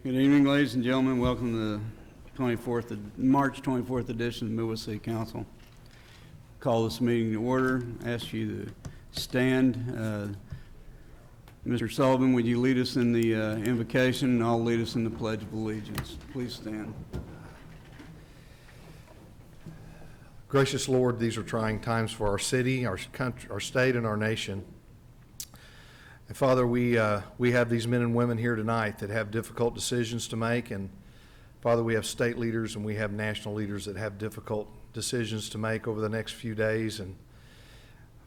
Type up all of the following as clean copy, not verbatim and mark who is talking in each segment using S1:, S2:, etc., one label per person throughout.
S1: Good evening, ladies and gentlemen. Welcome to the March 24th edition of the Midwest City Council. Call this meeting to order. Ask you to stand. Mr. Sullivan, would you lead us in the invocation, and I'll lead us in the Pledge of Allegiance. Please stand.
S2: Gracious Lord, these are trying times for our city, our country, our state, and our nation. And Father, we have these men and women here tonight that have difficult decisions to make. And Father, we have state leaders and we have national leaders that have difficult decisions to make over the next few days. And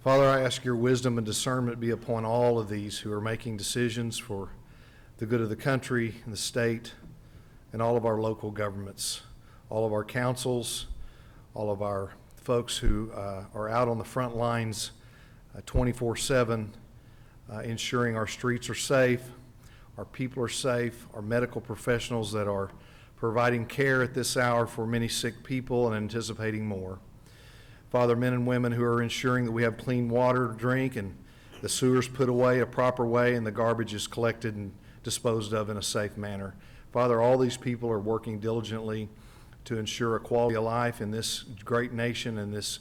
S2: Father, I ask your wisdom and discernment be upon all of these who are making decisions for the good of the country and the state and all of our local governments, all of our councils, all of our folks who are out on the front lines 24/7, ensuring our streets are safe, our people are safe, our medical professionals that are providing care at this hour for many sick people and anticipating more. Father, men and women who are ensuring that we have clean water to drink and the sewers put away a proper way and the garbage is collected and disposed of in a safe manner. Father, all these people are working diligently to ensure a quality of life in this great nation and this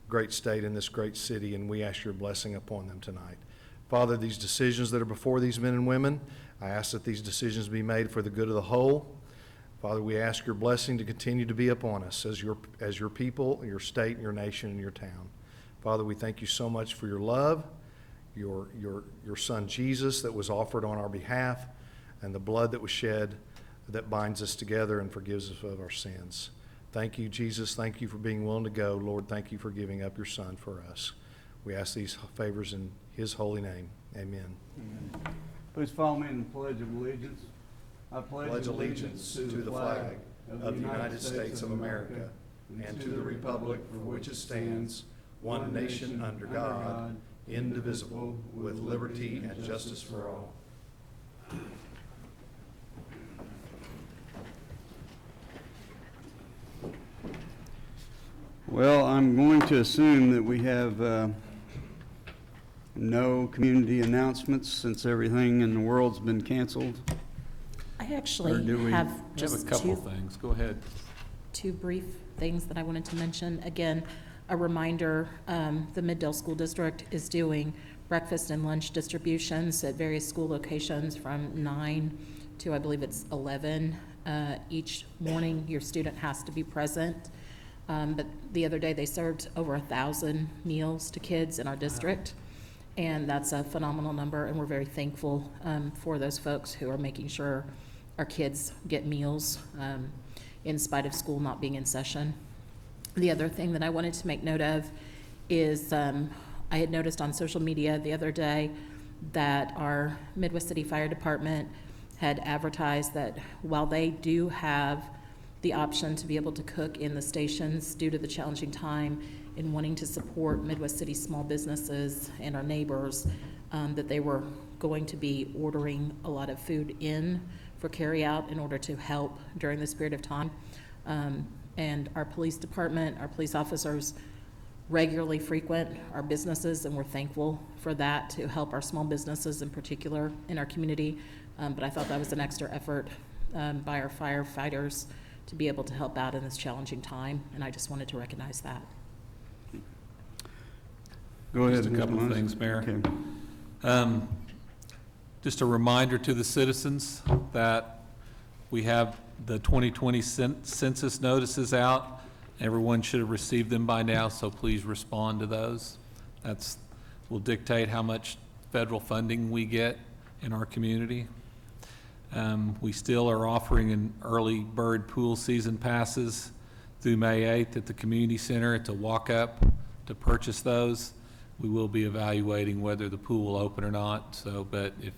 S2: great state and this great city, and we ask your blessing upon them tonight. Father, these decisions that are before these men and women, I ask that these decisions be made for the good of the whole. Father, we ask your blessing to continue to be upon us as your people, your state, your nation, and your town. Father, we thank you so much for your love, your son Jesus that was offered on our behalf, and the blood that was shed that binds us together and forgives us of our sins. Thank you, Jesus. Thank you for being willing to go. Lord, thank you for giving up your son for us. We ask these favors in his holy name. Amen.
S1: Amen. Please follow me in the Pledge of Allegiance. I
S2: Pledge allegiance to the flag of the United States of America and to the republic for which it stands, one nation under God, indivisible, with liberty and justice for all.
S1: Well, I'm going to assume that we have no community announcements since everything in the world's been canceled.
S3: I actually have just
S4: a couple things. Go ahead.
S3: Two brief things that I wanted to mention. Again, a reminder, the Middale School District is doing breakfast and lunch distributions at various school locations from 9 to I believe it's 11 each morning. Your student has to be present. But the other day they served over 1,000 meals to kids in our district. And that's a phenomenal number, and we're very thankful for those folks who are making sure our kids get meals in spite of school not being in session. The other thing that I wanted to make note of is I had noticed on social media the other day that our Midwest City Fire Department had advertised that while they do have the option to be able to cook in the stations due to the challenging time in wanting to support Midwest City small businesses and our neighbors, that they were going to be ordering a lot of food in for carry out in order to help during this period of time. And our police department, our police officers regularly frequent our businesses, and we're thankful for that to help our small businesses in particular in our community. But I thought that was an extra effort by our firefighters to be able to help out in this challenging time, and I just wanted to recognize that.
S1: Go ahead.
S4: Just a couple of things, Mayor.
S1: Okay.
S4: Just a reminder to the citizens that we have the 2020 census notices out. Everyone should have received them by now, so please respond to those. That's will dictate how much federal funding we get in our community. We still are offering an early bird pool season passes through May 8th at the community center. It's a walk-up to purchase those. We will be evaluating whether the pool will open or not. So, but if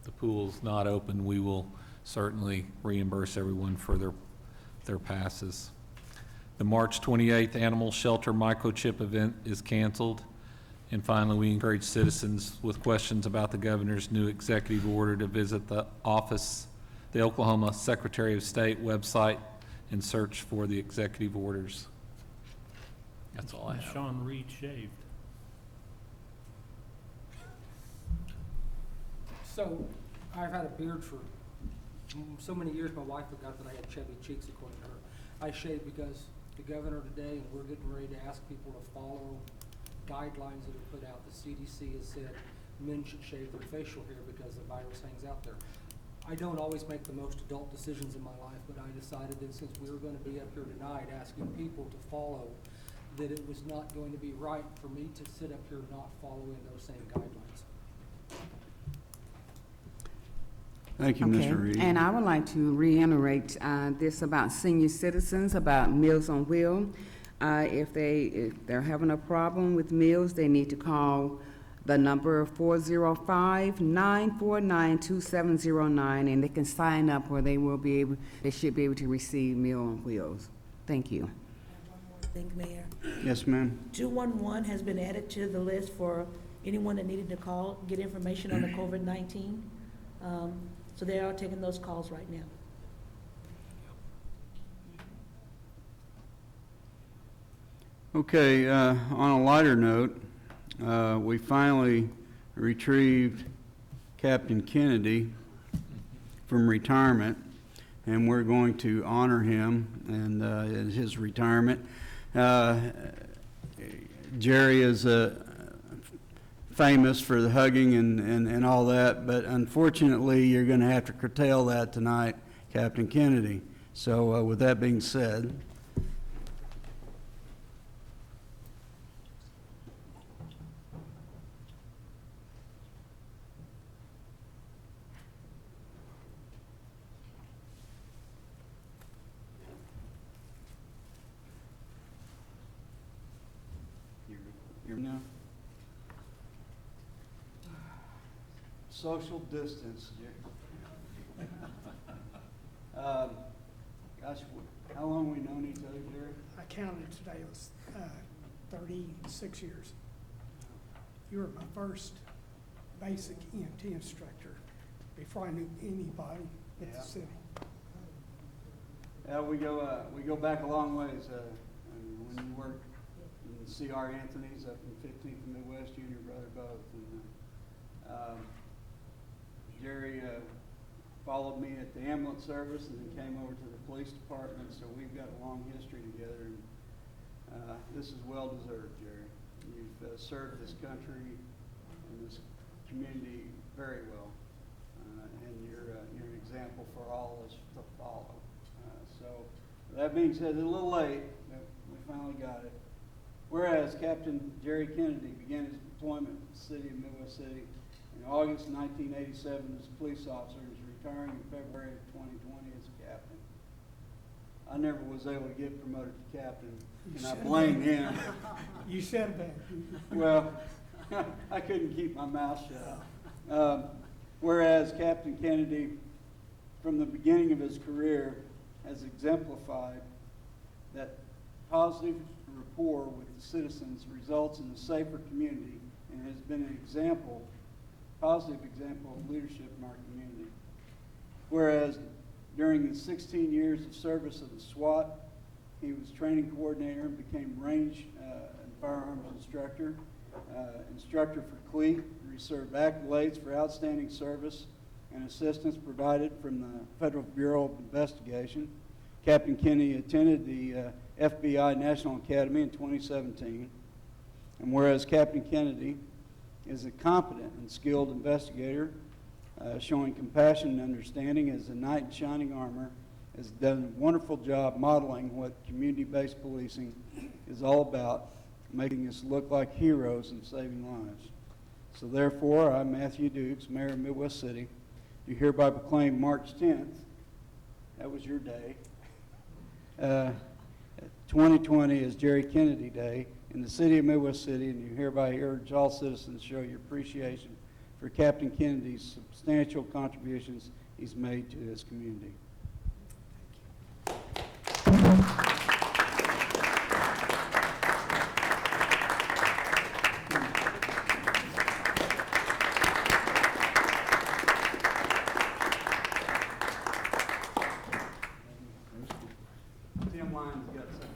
S4: the pool's not open, we will certainly reimburse everyone for their passes. The March 28th Animal Shelter Microchip event is canceled. And finally, we encourage citizens with questions about the governor's new executive order to visit the Oklahoma Secretary of State website and search for the executive orders. That's all I have.
S5: Sean Reed shaved.
S6: So I've had a beard for
S5: so many years, my wife forgot that I had chubby cheeks, according to her. I shave because the governor today, and we're getting ready to ask people to follow guidelines that are put out. The CDC has said men should shave their facial hair because the virus hangs out there. I don't always make the most adult decisions in my life, but I decided that since we were going to be up here tonight asking people to follow, that it was not going to be right for me to sit up here not following those same guidelines.
S1: Thank you,
S6: Okay,
S1: Mr. Reed.
S6: and I would like to reiterate this about senior citizens, about Meals on Wheel. If they're having a problem with meals, they need to call the number 405-949-2709, and they can sign up where they should be able to receive Meal on Wheels. Thank you.
S7: One more thing, Mayor.
S1: Yes, ma'am.
S7: 211 has been added to the list for anyone that needed to call, get information on the COVID-19. So they are taking those calls right now.
S1: Okay, on a lighter note, we finally retrieved Captain Kennedy from retirement, and we're going to honor him and in his retirement. Jerry is famous for the hugging and all that, but unfortunately, you're going to have to curtail that tonight, Captain Kennedy. So with that being said, you're now. Social distance, Jerry. Gosh, how long have we known each other, Jerry?
S8: I counted today, it was 36 years. You were my first basic EMT instructor before I knew anybody at
S1: Yeah.
S8: the city.
S1: We go back a long ways. When you worked in C.R. Anthony's up in 15th and Midwest, you and your brother both. And Jerry followed me at the ambulance service and then came over to the police department, so we've got a long history together. And this is well deserved, Jerry. You've served this country and this community very well, and you're an example for all of us to follow. So that being said, it's a little late, but we finally got it. Whereas Captain Jerry Kennedy began his deployment in the city of Midwest City in August 1987 as a police officer, and is retiring in February of 2020 as a captain. I never was able to get promoted to captain, and I blame him.
S8: You said that.
S1: Well, I couldn't keep my mouth shut. Whereas Captain Kennedy, from the beginning of his career, has exemplified that positive rapport with the citizens results in a safer community, and has been an example, positive example of leadership in our community. Whereas during his 16 years of service of the SWAT, he was training coordinator and became range and firearms instructor, instructor for CLE, received accolades for outstanding service and assistance provided from the Federal Bureau of Investigation. Captain Kennedy attended the FBI National Academy in 2017. And whereas Captain Kennedy is a competent and skilled investigator, showing compassion and understanding as a knight in shining armor, has done a wonderful job modeling what community-based policing is all about, making us look like heroes and saving lives. So therefore, I, Matthew Dukes, Mayor of Midwest City, do hereby proclaim March 10th, that was your day, 2020 as Jerry Kennedy Day in the city of Midwest City, and you hereby urge all citizens to show your appreciation for Captain Kennedy's substantial contributions he's made to his community. Tim Lyons got something.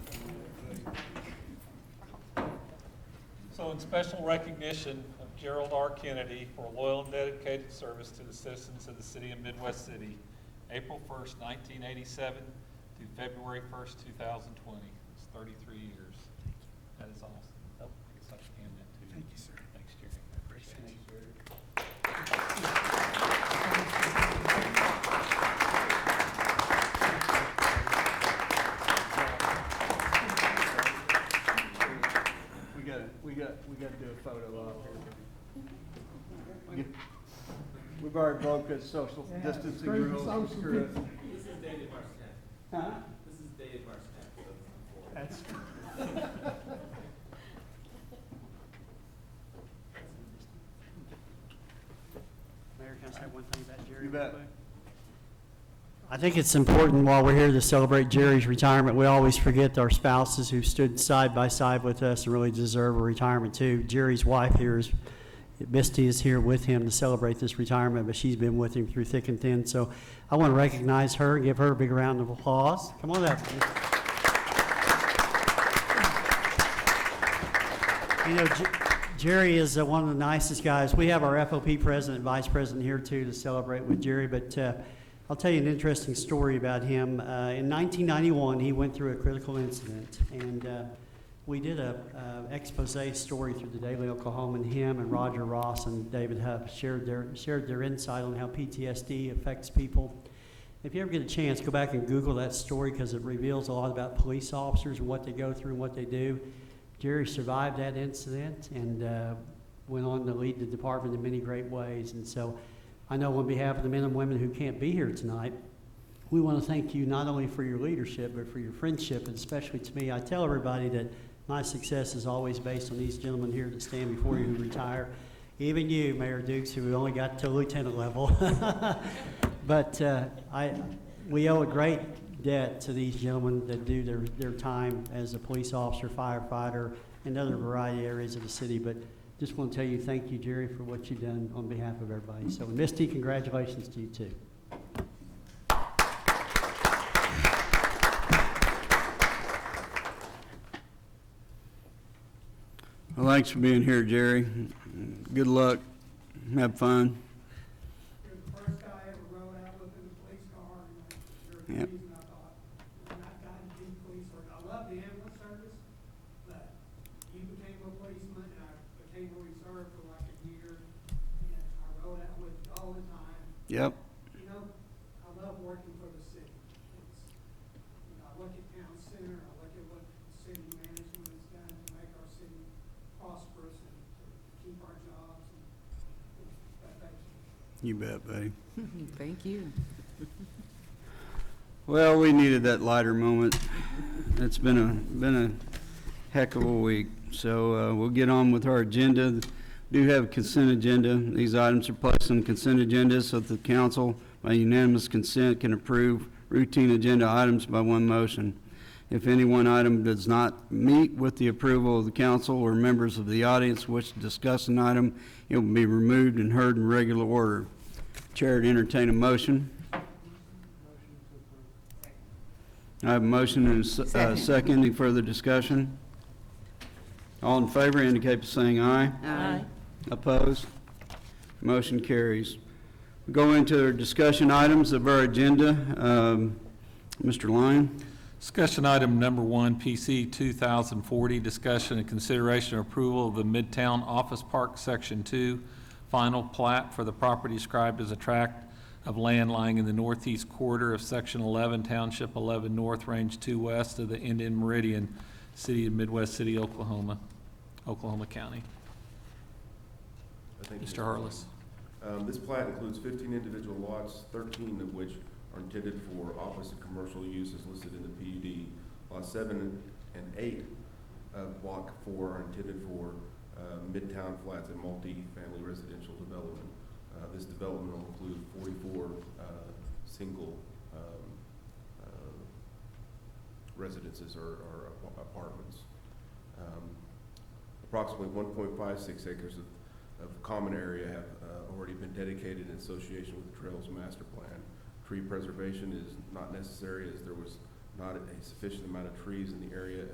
S4: So in special recognition of Gerald R. Kennedy for loyal and dedicated service to the citizens of the city of Midwest City, April 1st, 1987 through February 1st, 2020. It's 33 years. That is awesome. Oh, I guess I can hand that to you.
S8: Thank you, sir.
S4: Thanks, Jerry. I appreciate it.
S1: We gotta do a photo op here. We've already broke the social distancing
S8: great
S1: rules.
S8: social
S1: Screw it.
S9: This is dated March 10th.
S1: Huh?
S9: This is dated March 10th.
S1: That's.
S10: Mayor, can I say one thing about Jerry?
S1: You
S10: real
S1: bet.
S10: quick? I think it's important while we're here to celebrate Jerry's retirement, we always forget our spouses who stood side by side with us and really deserve a retirement too. Jerry's wife here is, Misty is here with him to celebrate this retirement, but she's been with him through thick and thin. So I want to recognize her and give her a big round of applause. Come on up. You know, Jerry is one of the nicest guys. We have our FOP president and vice president here too to celebrate with Jerry, but I'll tell you an interesting story about him. In 1991, he went through a critical incident, and we did a expose story through the Daily Oklahoman. Him and Roger Ross and David Huff shared their insight on how PTSD affects people. If you ever get a chance, go back and Google that story because it reveals a lot about police officers and what they go through and what they do. Jerry survived that incident and went on to lead the department in many great ways. And so I know on behalf of the men and women who can't be here tonight, we want to thank you not only for your leadership, but for your friendship, and especially to me. I tell everybody that my success is always based on these gentlemen here that stand before you who retire. Even you, Mayor Dukes, who only got to lieutenant level. But we owe a great debt to these gentlemen that do their time as a police officer, firefighter, and other variety of areas of the city. But just want to tell you thank you, Jerry, for what you've done on behalf of everybody. So, Misty, congratulations to you, too.
S1: Well, thanks for being here, Jerry. Good luck. Have fun.
S8: You're the first guy I ever rode out with in the police car, and you're the
S1: Yep.
S8: reason I thought, when I got into the police work, I love the ambulance service, but you became a policeman, and I became a reserve for like a year, and I rode out with you all the time.
S1: Yep.
S8: You know, I love working for the city. It's, you know, I look at town center, I look at what city management has done to make our city prosperous and to keep our jobs, and thank you.
S1: You bet, buddy.
S6: Thank you.
S1: Well, we needed that lighter moment. It's been a heck of a week. So we'll get on with our agenda. We do have a consent agenda. These items are placed on the consent agenda so that the council, by unanimous consent, can approve routine agenda items by one motion. If any one item does not meet with the approval of the council or members of the audience wish to discuss an item, it will be removed and heard in regular order. Chair to entertain a motion. I have a motion and a second. Any further discussion? All in favor indicate by saying aye.
S6: Aye.
S1: Opposed? Motion carries. We go into our discussion items of our agenda. Mr. Lyon?
S4: Discussion item number 1, PC 2040, discussion and consideration of approval of the Midtown Office Park Section 2 final plat for the property described as a tract of land lying in the northeast quarter of Section 11, Township 11 North, Range 2 West of the Indian Meridian, City of Midwest City, Oklahoma, Oklahoma County.
S11: Thank you,
S4: Mr. Harless.
S11: This plat includes 15 individual lots, 13 of which are intended for office and commercial use as listed in the PUD. Lots 7 and 8 of Block 4 are intended for Midtown Flats and multi-family residential development. This development will include 44 single residences or apartments. Approximately 1.56 acres of common area have already been dedicated in association with the Trails Master Plan. Tree preservation is not necessary as there was not a sufficient amount of trees in the area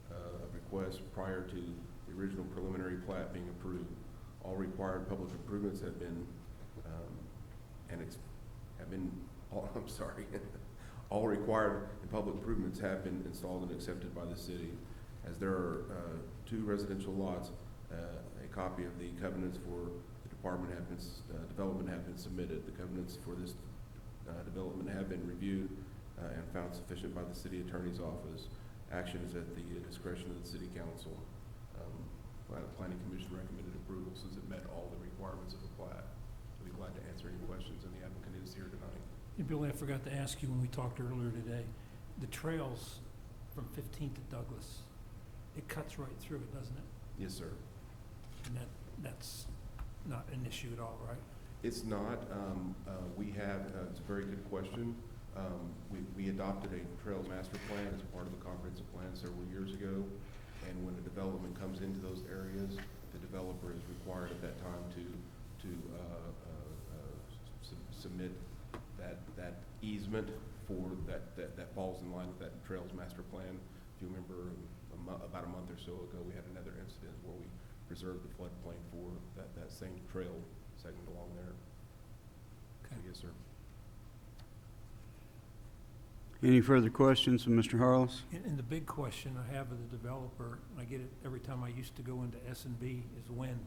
S11: of request prior to the original preliminary plat being approved. All required public improvements have been I'm sorry, all required and public improvements have been installed and accepted by the city. As there are 2 residential lots, a copy of the covenants for the development have been submitted. The covenants for this development have been reviewed and found sufficient by the city attorney's office. Action is at the discretion of the city council. The planning commission recommended approval since it met all the requirements of the plat. I'll be glad to answer any questions, and the applicant is here tonight.
S12: And Billy, I forgot to ask you when we talked earlier today, the trails from 15th to Douglas, it cuts right through it, doesn't it?
S11: Yes, sir.
S12: And that's not an issue at all, right?
S11: It's not. We have, it's a very good question. We adopted a trail master plan as part of the comprehensive plan several years ago. And when a development comes into those areas, the developer is required at that time to submit that easement for that falls in line with that trails master plan. If you remember, about a month or so ago, we had another incident where we preserved the floodplain for that same trail segment along there.
S12: Okay.
S11: So, yes, sir.
S13: Any further questions of Mr. Harless?
S12: And the big question I have of the developer, and I get it every time I used to go into S&B, is when?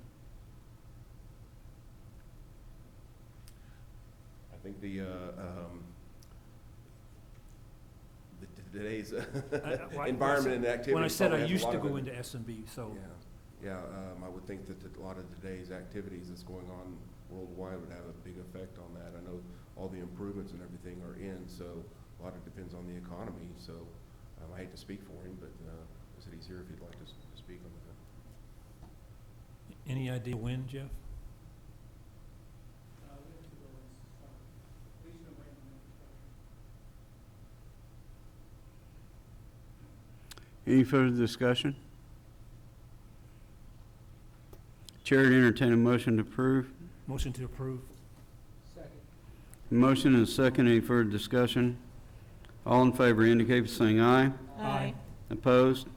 S11: I think today's environment and activity.
S12: When I said I
S11: probably has a
S12: used
S11: lot
S12: to
S11: of
S12: go
S11: it.
S12: into S&B, so.
S11: Yeah, I would think that a lot of today's activities that's going on worldwide would have a big effect on that. I know all the improvements and everything are in, so a lot of it depends on the economy. So I hate to speak for him, but I said he's here if he'd like to speak on that.
S12: Any idea when, Jeff?
S13: Any further discussion? Chair to entertain a motion to approve.
S12: Motion to approve.
S5: Second.
S13: Motion and a second. Any further discussion? All in favor indicate by saying aye.
S12: Aye.
S13: Opposed?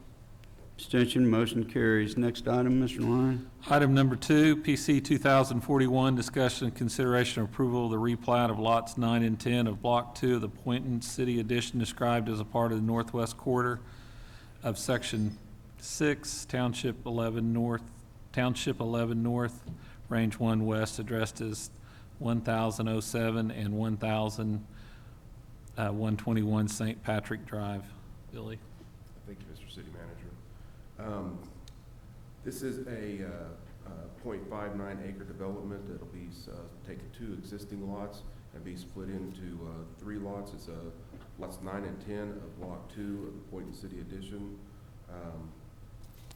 S13: Abstention. Motion carries. Next item, Mr. Lyon.
S4: Item number 2, PC 2041, discussion and consideration of approval of the replat of lots 9 and 10 of Block 2 of the Poynton City Addition described as a part of the northwest quarter of Section 6, Township 11 North, Range 1 West, addressed as 1007 and 1121 St. Patrick Drive. Billy?
S11: Thank you, Mr. City Manager. This is a 0.59 acre development. It'll be taking 2 existing lots and be split into 3 lots. It's lots 9 and 10 of Block 2 of the Poynton City Addition.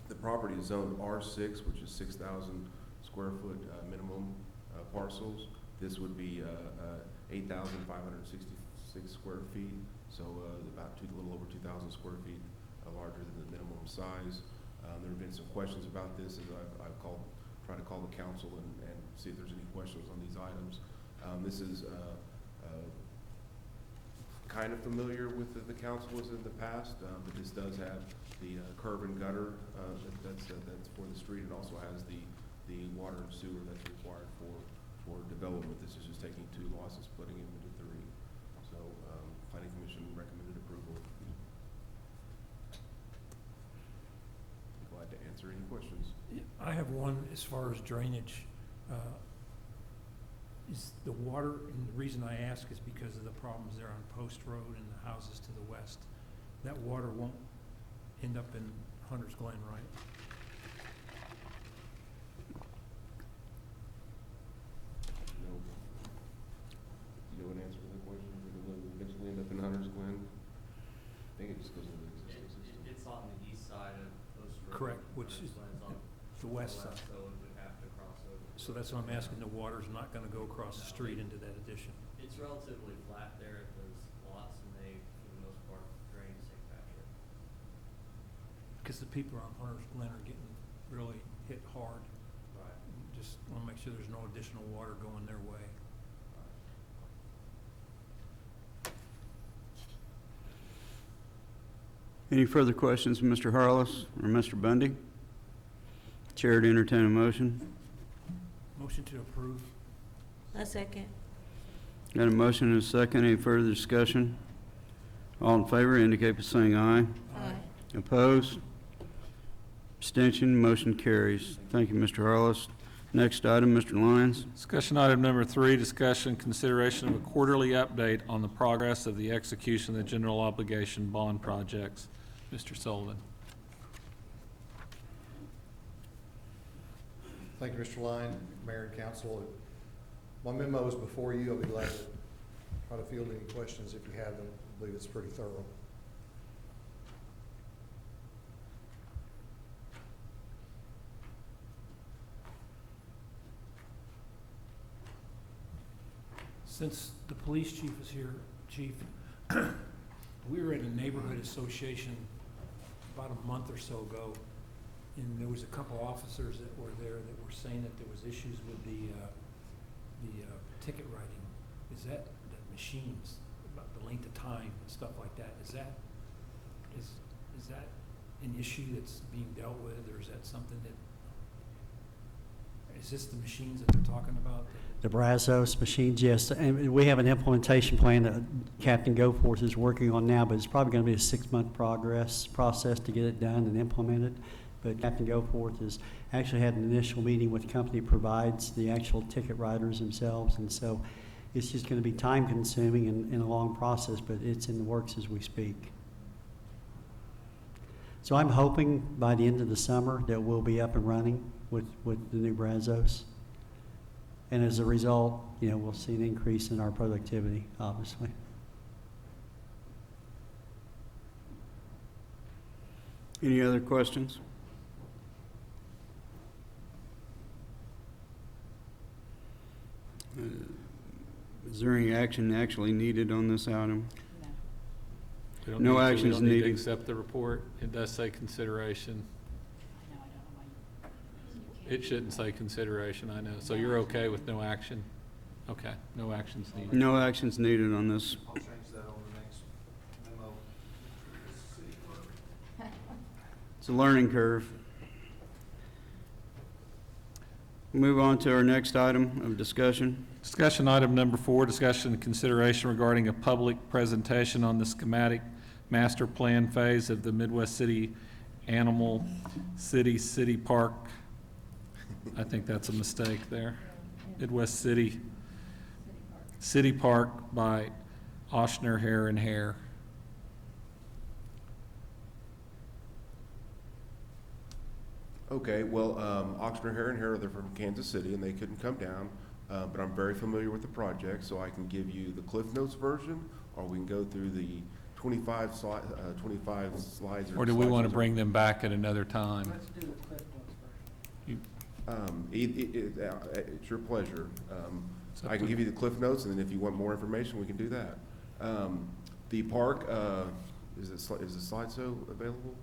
S11: The property is zoned R6, which is 6,000 square foot minimum parcels. This would be 8,566 square feet, so about a little over 2,000 square feet larger than the minimum size. There have been some questions about this, and I've tried to call the council and see if there's any questions on these items. This is kind of familiar with the council as in the past, but this does have the curb and gutter that's for the street. It also has the water and sewer that's required for development. This is just taking 2 lots and splitting them into 3. So Planning Commission recommended approval. Be glad to answer any questions.
S12: I have one as far as drainage. Is the water, and the reason I ask is because of the problems there on Post Road and the houses to the west. That water won't end up in Hunter's Glen, right?
S11: No. You know an answer to that question? Will it eventually end up in Hunter's Glen? I think it just goes into the existing system.
S9: It's on the east side of Post Road.
S12: Correct, which is
S9: on
S12: the west side.
S9: So it would have to cross over.
S12: So that's what I'm asking, the water's not gonna go across the street into that addition?
S9: It's relatively flat there at those lots, and they, for the most part, drain to St. Patrick.
S12: Because the people on Hunter's Glen are getting really hit hard.
S9: Right.
S12: Just wanna make sure there's no additional water going their way.
S13: Any further questions of Mr. Harless or Mr. Bundy? Chair to entertain a motion.
S12: Motion to approve.
S7: A second.
S13: Got a motion and a second. Any further discussion? All in favor indicate by saying aye.
S7: Aye.
S13: Opposed? Abstention, motion carries. Thank you, Mr. Harless. Next item, Mr. Lyons.
S4: Discussion item number 3, discussion consideration of a quarterly update on the progress of the execution of the general obligation bond projects. Mr. Sullivan.
S2: Thank you, Mr. Lyon, Mayor and Council. My memo is before you. I'll be glad to try to field any questions if you have them. I believe it's pretty thorough.
S12: Since the police chief is here, Chief, we were at a neighborhood association about a month or so ago, and there was a couple officers that were there that were saying that there was issues with the ticket writing. Is that the machines, about the length of time and stuff like that? Is that an issue that's being dealt with, or is that something that, is this the machines that they're talking about?
S10: The Brazos machines, yes, and we have an implementation plan that Captain Goforth is working on now, but it's probably going to be a 6-month process to get it done and implemented. But Captain Goforth has actually had an initial meeting with the company that provides the actual ticket writers themselves, and so it's just going to be time-consuming and a long process, but it's in the works as we speak. So I'm hoping by the end of the summer that we'll be up and running with the new Brazos. And as a result, we'll see an increase in our productivity, obviously.
S13: Any other questions? Is there any action actually needed on this item?
S4: We don't
S13: No
S4: need to-
S13: actions
S4: We don't need to
S13: needed.
S4: accept the report. It does say consideration. It shouldn't say consideration, I know. So you're okay with no action? Okay, no actions needed.
S13: No actions needed on this.
S2: I'll change that on the next memo.
S13: It's a learning curve. Move on to our next item of discussion.
S4: Discussion item number 4, discussion and consideration regarding a public presentation on the schematic master plan phase of the Midwest City Animal City Park. I think that's a mistake there. Midwest City Park by Oshner, Hare and Hare.
S11: Okay, well, Oxnard, Hare and Hare, they're from Kansas City, and they couldn't come down, but I'm very familiar with the project, so I can give you the Cliff Notes version, or we can go through the 25 slides.
S4: Or do we want to bring them back at another time?
S5: Let's do the Cliff Notes version.
S11: It's your pleasure.
S4: It's up
S11: I can
S4: to-
S11: give you the Cliff Notes, and then if you want more information, we can do that. The park, is the slideshow available?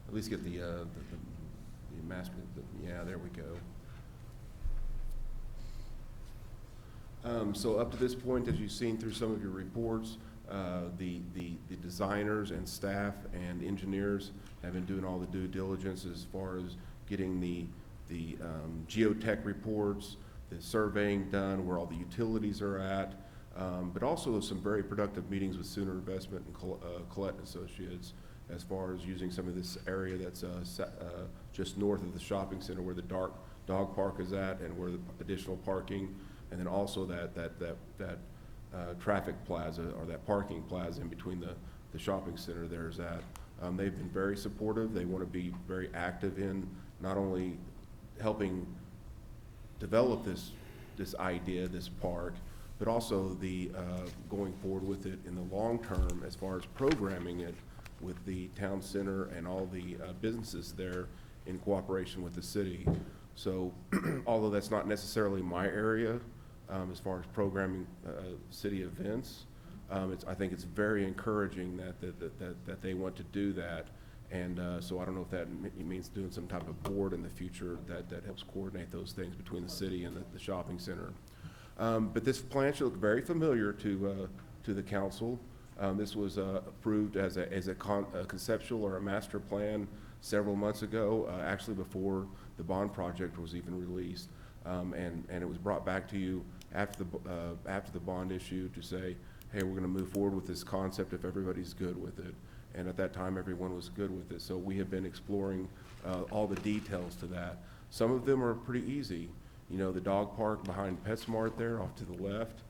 S11: At least get the master, yeah, there we go. So up to this point, as you've seen through some of your reports, the designers and staff and engineers have been doing all the due diligence as far as getting the geotech reports, the surveying done, where all the utilities are at, but also some very productive meetings with Sooner Investment and Collette and Associates as far as using some of this area that's just north of the shopping center where the dog park is at and where the additional parking, and then also that traffic plaza or that parking plaza in between the shopping center there's at. They've been very supportive. They want to be very active in not only helping develop this idea, this park, but also the going forward with it in the long term as far as programming it with the town center and all the businesses there in cooperation with the city. So although that's not necessarily my area as far as programming city events, I think it's very encouraging that they want to do that. And so I don't know if that means doing some type of board in the future that helps coordinate those things between the city and the shopping center. But this plan should look very familiar to the council. This was approved as a conceptual or a master plan several months ago, actually before the bond project was even released. and it was brought back to you after the bond issue to say, hey, we're gonna move forward with this concept if everybody's good with it. And at that time, everyone was good with it. So we have been exploring all the details to that. Some of them are pretty easy. You know, the dog park behind PetSmart there off to the left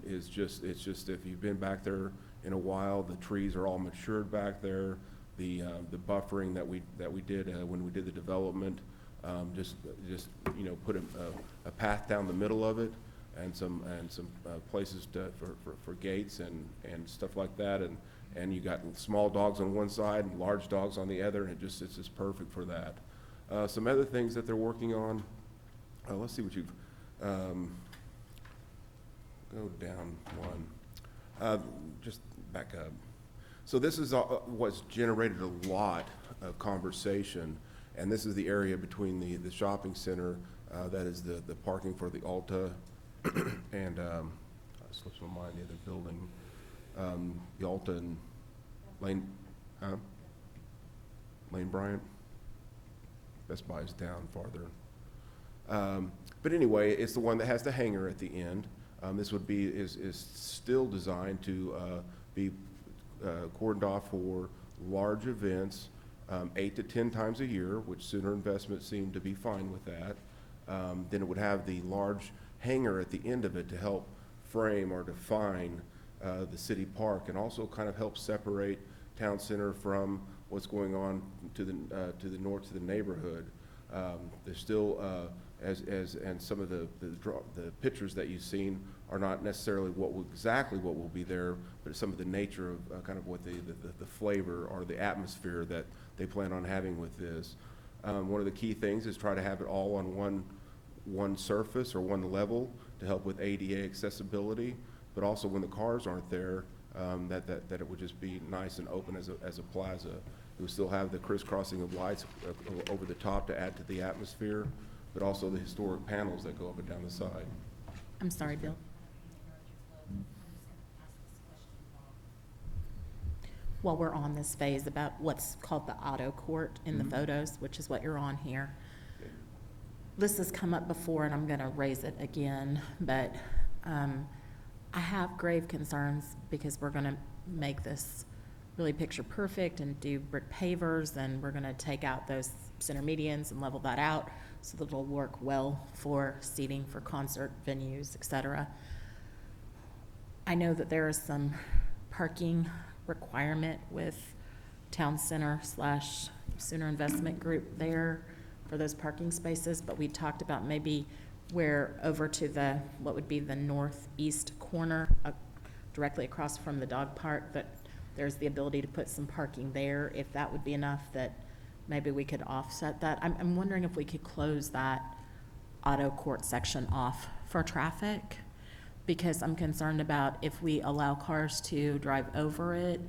S11: it's just if you've been back there in a while, the trees are all matured back there. The buffering that we did when we did the development, just you know, put a path down the middle of it and some places for gates and stuff like that, and you got small dogs on one side and large dogs on the other, and it's just perfect for that. Some other things that they're working on. Let's see what you've. Go down one. Just back up. So this is what's generated a lot of conversation, and this is the area between the shopping center that is the parking for the Alta and slips my mind, the other building, the Alta and Lane Bryant. Best Buy is down farther. But anyway, it's the one that has the hangar at the end. This would be is still designed to be cordoned off for large events, 8 to 10 times a year, which Sooner Investments seemed to be fine with that. Then it would have the large hangar at the end of it to help frame or define the city park, and also kind of help separate town center from what's going on to the north to the neighborhood. There's still and some of the pictures that you've seen are not necessarily exactly what will be there, but some of the nature of kind of what the flavor or the atmosphere that they plan on having with this. One of the key things is try to have it all on one surface or one level to help with ADA accessibility, but also when the cars aren't there, that it would just be nice and open as a plaza. It would still have the crisscrossing of lights over the top to add to the atmosphere, but also the historic panels that go up and down the side.
S3: I'm sorry, Bill. While we're on this phase about what's called the auto court in the photos, which is what you're on here. This has come up before, and I'm going to raise it again, but I have grave concerns because we're going to make this really picture perfect and do brick pavers, and we're going to take out those center medians and level that out so that it'll work well for seating for concert venues, et cetera. I know that there is some parking requirement with Town Center / Sooner Investment Group there for those parking spaces, but we talked about maybe where over to what would be the northeast corner, directly across from the dog park, that there's the ability to put some parking there, if that would be enough that maybe we could offset that. I'm wondering if we could close that auto court section off for traffic, because I'm concerned about if we allow cars to drive over it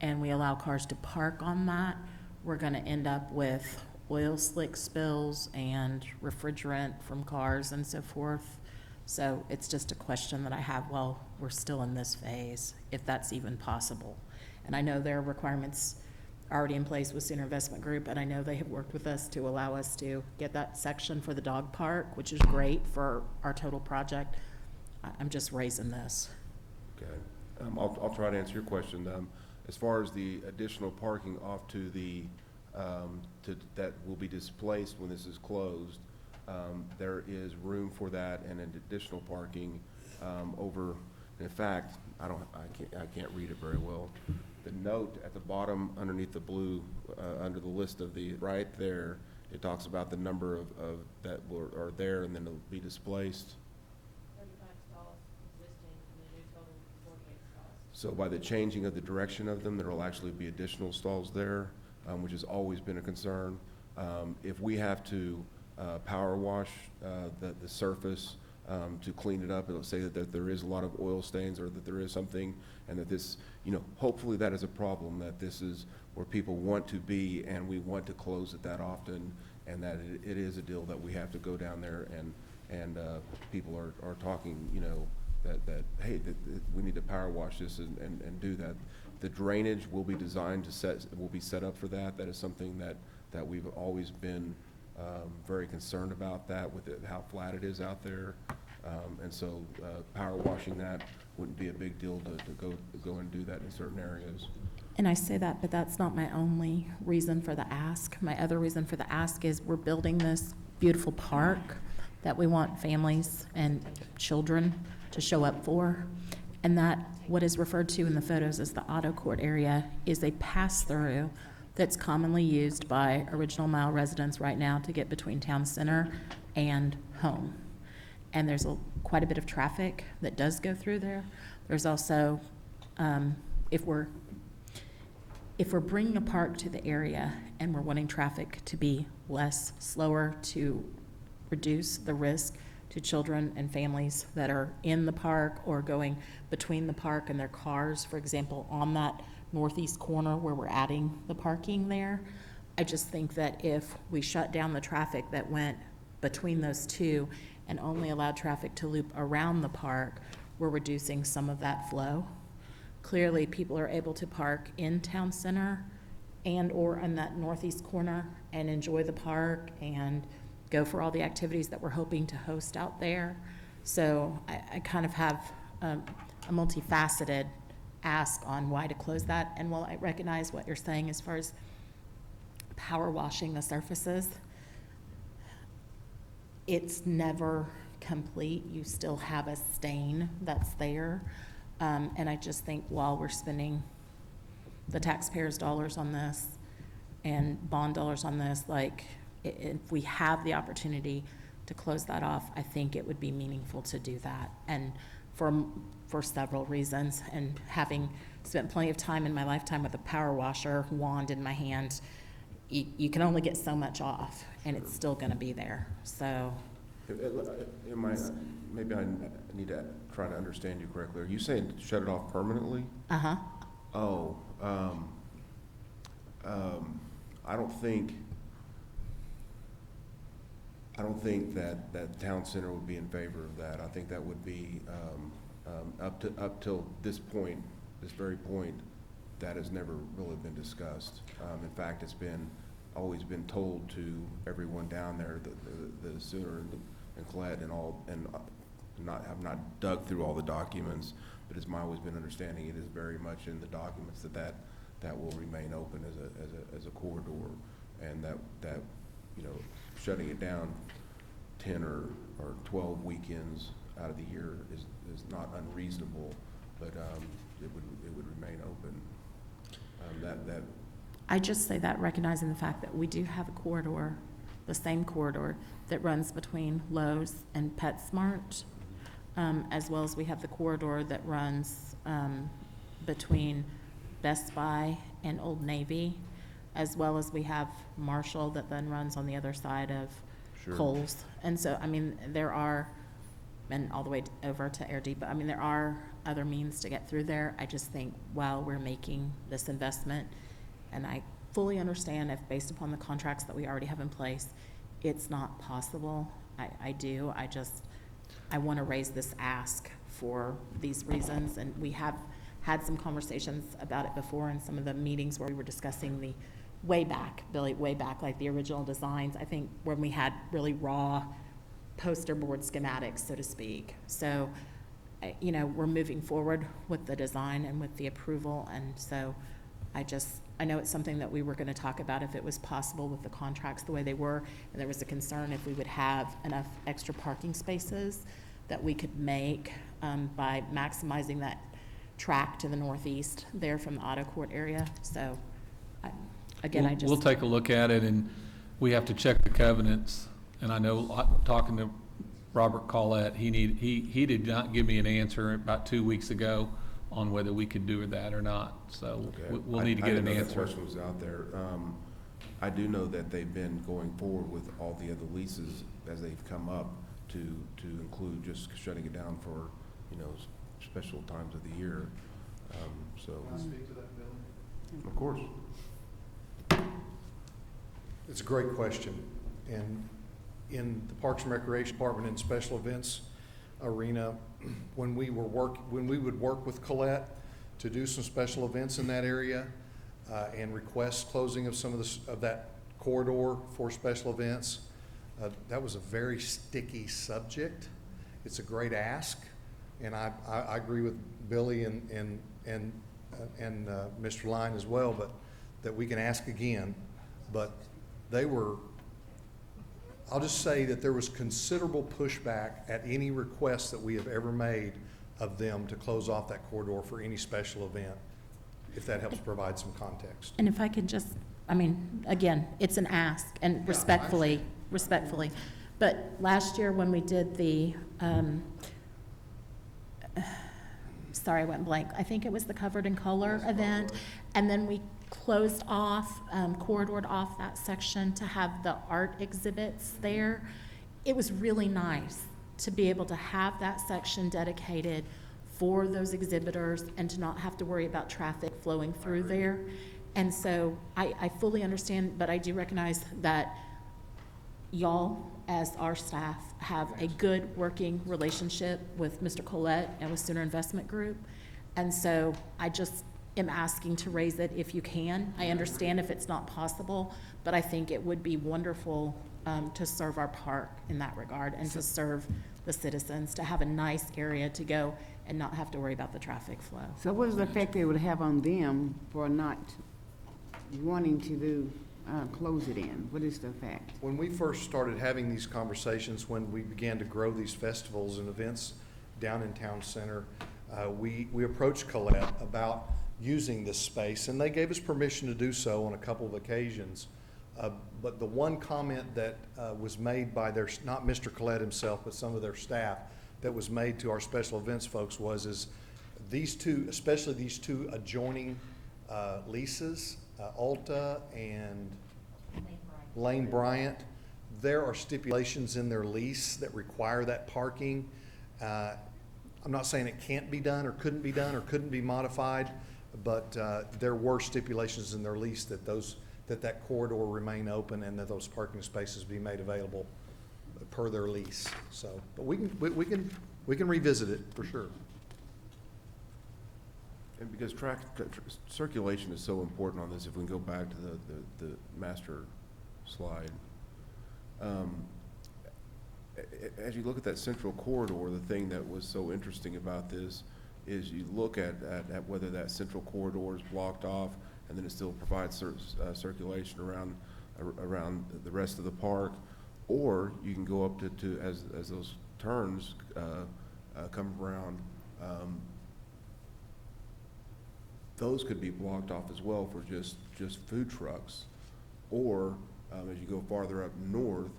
S3: and we allow cars to park on that, we're gonna end up with oil slick spills and refrigerant from cars and so forth. So it's just a question that I have while we're still in this phase, if that's even possible. And I know there are requirements already in place with Sooner Investment Group, and I know they have worked with us to allow us to get that section for the dog park, which is great for our total project. I'm just raising this.
S11: Okay. I'll try to answer your question. As far as the additional parking off to the that will be displaced when this is closed, there is room for that and an additional parking over. In fact, I can't read it very well. The note at the bottom underneath the blue, under the list of the right there, it talks about the number of that are there and then it'll be displaced.
S14: 35 stalls existing and a new total of 48 stalls.
S11: So by the changing of the direction of them, there will actually be additional stalls there, which has always been a concern. If we have to power wash the surface to clean it up, it'll say that there is a lot of oil stains or that there is something, and that this, hopefully that is a problem, that this is where people want to be and we want to close it that often, and that it is a deal that we have to go down there and people are talking, that hey, we need to power wash this and do that. The drainage will be designed will be set up for that. That is something that we've always been very concerned about that with how flat it is out there. And so power washing that wouldn't be a big deal to go and do that in certain areas.
S3: And I say that, but that's not my only reason for the ask. My other reason for the ask is we're building this beautiful park that we want families and children to show up for. And that, what is referred to in the photos as the auto court area, is a pass-through that's commonly used by Original Mile residents right now to get between town center and home. And there's quite a bit of traffic that does go through there. There's also, if we're bringing a park to the area and we're wanting traffic to be less, slower, to reduce the risk to children and families that are in the park or going between the park and their cars, for example, on that northeast corner where we're adding the parking there, I just think that if we shut down the traffic that went between those two and only allowed traffic to loop around the park, we're reducing some of that flow. Clearly, people are able to park in town center and or in that northeast corner and enjoy the park and go for all the activities that we're hoping to host out there. So I kind of have a multifaceted ask on why to close that. And while I recognize what you're saying as far as power washing the surfaces, it's never complete. You still have a stain that's there. And I just think while we're spending the taxpayers' dollars on this and bond dollars on this, like, if we have the opportunity to close that off, I think it would be meaningful to do that. And for several reasons, and having spent plenty of time in my lifetime with a power washer wand in my hand, you can only get so much off, and it's still going to be there. So,
S11: Maybe I need to try to understand you correctly. Are you saying shut it off permanently?
S3: uh-huh.
S11: Oh, I don't think that town center would be in favor of that. I think that would be up till this point, this very point, that has never really been discussed. In fact, it's always been told to everyone down there, the Sooner and Colette and all, and have not dug through all the documents, but it's my always been understanding it is very much in the documents that will remain open as a corridor, and that shutting it down 10 or 12 weekends out of the year is not unreasonable, but it would remain open.
S3: I just say that recognizing the fact that we do have a corridor, the same corridor that runs between Lowe's and PetSmart, as well as we have the corridor that runs between Best Buy and Old Navy, as well as we have Marshall that then runs on the other side of Kohl's. And so, I mean, there are, and all the way over to Air Depot, I mean, there are other means to get through there. I just think while we're making this investment, and I fully understand if based upon the contracts that we already have in place, it's not possible. I want to raise this ask for these reasons, and we have had some conversations about it before in some of the meetings where we were discussing the way back, Billy, way back, like the original designs, I think when we had really raw poster board schematics, so to speak. So, we're moving forward with the design and with the approval, and so I know it's something that we were going to talk about if it was possible with the contracts the way they were, and there was a concern if we would have enough extra parking spaces that we could make by maximizing that track to the northeast there from the auto court area. So,
S4: We'll take a look at it, and we have to check the covenants. And I know, talking to Robert Collette, he did not give me an answer about 2 weeks ago on whether we could do that or not. So we'll need to get an answer.
S11: I didn't know that question was out there. I do know that they've been going forward with all the other leases as they've come up to include just shutting it down for, special times of the year. Can I speak to that, Bill? Of course.
S2: It's a great question. And in the Parks and Recreation Department and special events arena, when we would work with Colette to do some special events in that area and request closing of some of that corridor for special events, That was a very sticky subject. It's a great ask, and I agree with Billy and Mr. Line as well, but that we can ask again. But they were, I'll just say that there was considerable pushback at any request that we have ever made of them to close off that corridor for any special event, if that helps provide some context.
S3: And if I could just, I mean, again, it's an ask, and respectfully, but last year when we did the, sorry, I went blank, I think it was the Covered in Color event, and then we closed off, corridored off that section to have the art exhibits there. It was really nice to be able to have that section dedicated for those exhibitors and to not have to worry about traffic flowing through there. And so I fully understand, but I do recognize that y'all, as our staff, have a good working relationship with Mr. Collette and with Sooner Investment Group. And so I just am asking to raise it if you can. I understand if it's not possible, but I think it would be wonderful to serve our park in that regard and to serve the citizens, to have a nice area to go and not have to worry about the traffic flow.
S6: So what is the effect it would have on them for not wanting to do, close it in? What is the effect?
S2: When we first started having these conversations, when we began to grow these festivals and events down in Town Center, we approached Colette about using this space, and they gave us permission to do so on a couple of occasions. But the one comment that was made by their, not Mr. Collette himself, but some of their staff, that was made to our special events folks is these two, especially these two adjoining leases, Alta and Lane Bryant, there are stipulations in their lease that require that parking. I'm not saying it can't be done or couldn't be done or couldn't be modified, but there were stipulations in their lease that that corridor remain open and that those parking spaces be made available per their lease. So, but we can revisit it for sure.
S11: And because circulation is so important on this, if we can go back to the master slide. As you look at that central corridor, the thing that was so interesting about this is you look at whether that central corridor is blocked off and then it still provides circulation around the rest of the park, or you can go up to as those turns come around, those could be blocked off as well for just food trucks, or as you go farther up north,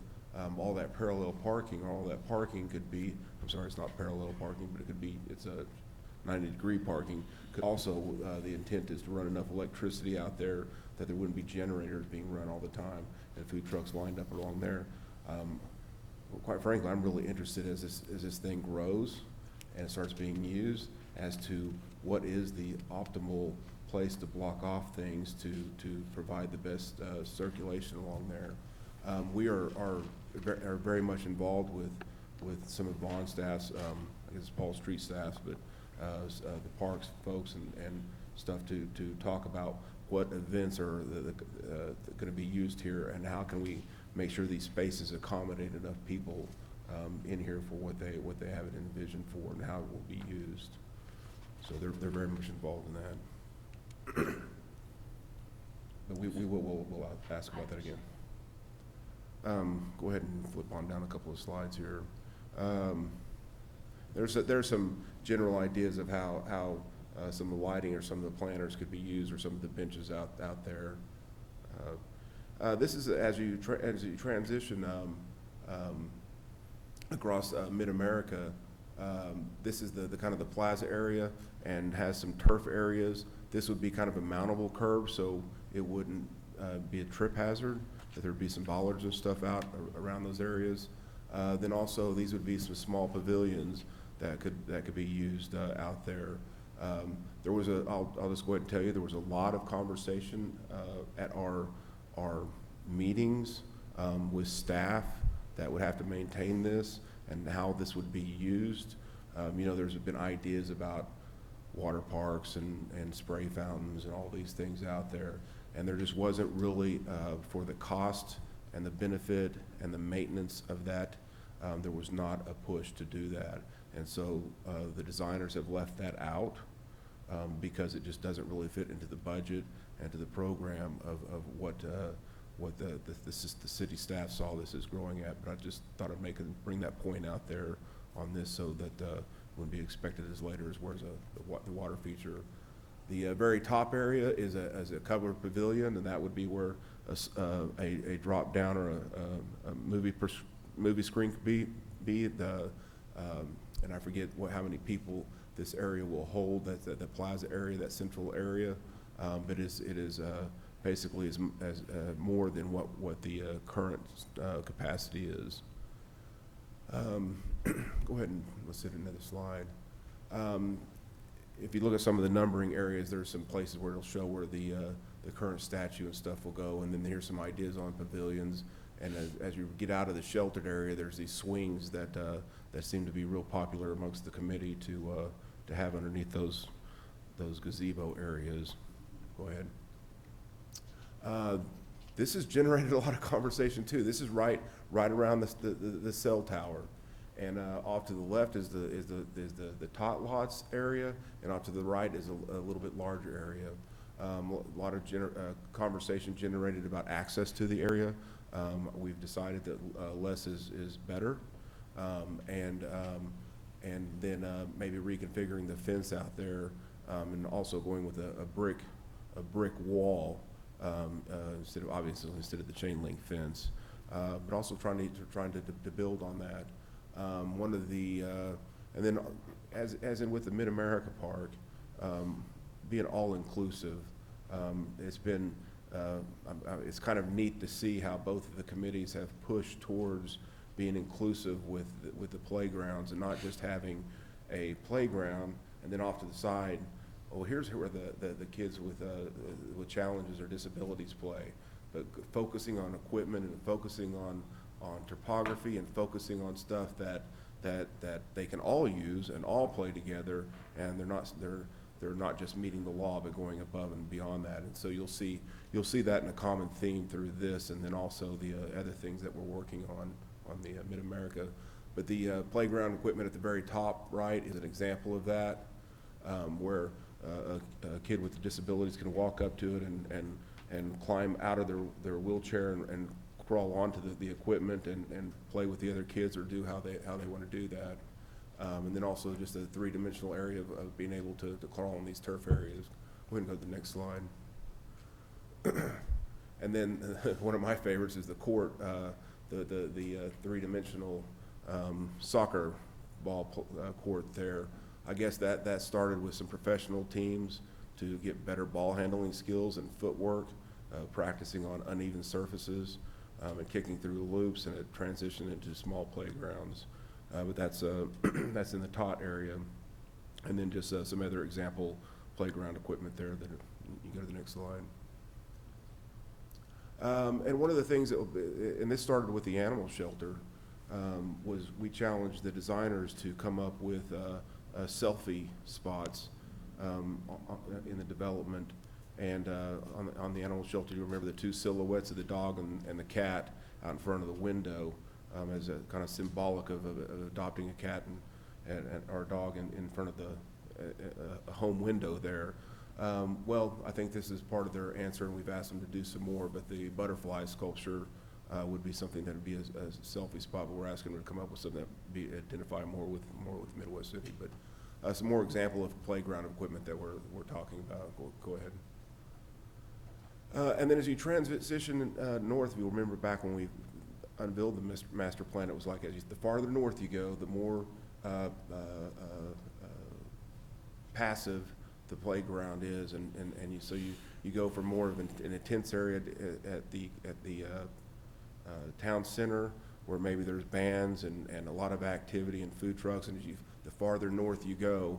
S11: all that parallel parking, all that parking could be, I'm sorry, it's not parallel parking, but it could be, it's a 90-degree parking. Also, the intent is to run enough electricity out there that there wouldn't be generators being run all the time and food trucks lined up along there. Well, quite frankly, I'm really interested as this thing grows and it starts being used as to what is the optimal place to block off things to provide the best circulation along there. We are very much involved with some of Vaughn staffs, I guess Paul Street staffs, but the parks folks and stuff to talk about what events are going to be used here and how can we make sure these spaces accommodate enough people in here for what they have it envisioned for and how it will be used. So they're very much involved in that. But we'll ask about that again. Go ahead and flip on down a couple of slides here. There's some general ideas of how some of the lighting or some of the planters could be used or some of the benches out there. This is as you transition across Mid-America. This is the kind of the plaza area and has some turf areas. This would be kind of a mountable curb, so it wouldn't be a trip hazard. That there'd be some bollards and stuff out around those areas. Then also these would be some small pavilions that could be used out there. There was I'll just go ahead and tell you, there was a lot of conversation at our meetings with staff that would have to maintain this and how this would be used. There's been ideas about water parks and spray fountains and all these things out there, and there just wasn't really, for the cost and the benefit and the maintenance of that, there was not a push to do that. And so the designers have left that out because it just doesn't really fit into the budget and to the program of what the city staff saw this as growing at. But I just thought I'd bring that point out there on this so that wouldn't be expected as later as where's the water feature. The very top area is a covered pavilion, and that would be where a drop down or a movie screen could be. And I forget how many people this area will hold. That's the plaza area, that central area. But it is basically as more than what the current capacity is. Go ahead and let's hit another slide. If you look at some of the numbering areas, there's some places where it'll show where the current statue and stuff will go, and then here's some ideas on pavilions. And as you get out of the sheltered area, there's these swings that seem to be real popular amongst the committee to have underneath those gazebo areas. Go ahead. This has generated a lot of conversation too. This is right around the cell tower. And off to the left is the tot lots area, and off to the right is a little bit larger area. A lot of conversation generated about access to the area. We've decided that less is better, and then maybe reconfiguring the fence out there, and also going with a brick wall instead of the chain link fence, but also trying to build on that. One of the and then as in with the Mid-America Park, being all inclusive, it's been it's kind of neat to see how both of the committees have pushed towards being inclusive with the playgrounds and not just having a playground and then off to the side, oh, here's where the kids with challenges or disabilities play, but focusing on equipment and focusing on topography and focusing on stuff that they can all use and all play together, and they're not just meeting the law but going above and beyond that. And so you'll see that in a common theme through this, and then also the other things that we're working on the Mid-America. But the playground equipment at the very top right is an example of that, where a kid with disabilities can walk up to it and climb out of their wheelchair and crawl onto the equipment and play with the other kids or do how they want to do that. And then also just a three-dimensional area of being able to crawl on these turf areas. Go ahead and go to the next slide. And then one of my favorites is the court, the three-dimensional soccer ball court there. I guess that started with some professional teams to get better ball handling skills and footwork, practicing on uneven surfaces, and kicking through loops, and it transitioned into small playgrounds. But that's that's in the tot area. And then just some other example playground equipment there that you go to the next slide. And one of the things and this started with the animal shelter, was we challenged the designers to come up with selfie spots in the development. And on the animal shelter, you remember the two silhouettes of the dog and the cat out in front of the window, as a kind of symbolic of adopting a cat and or a dog in front of a home window there. Well, I think this is part of their answer, and we've asked them to do some more, but the butterfly sculpture would be something that would be a selfie spot, but we're asking them to come up with something that identify more with Midwest City. But some more example of playground equipment that we're talking about. Go ahead. And then as you transition north, you'll remember back when we unveiled the master plan, it was like the farther north you go, the more passive the playground is, so you go from more of an intense area at the town center, where maybe there's bands and a lot of activity and food trucks, and the farther north you go,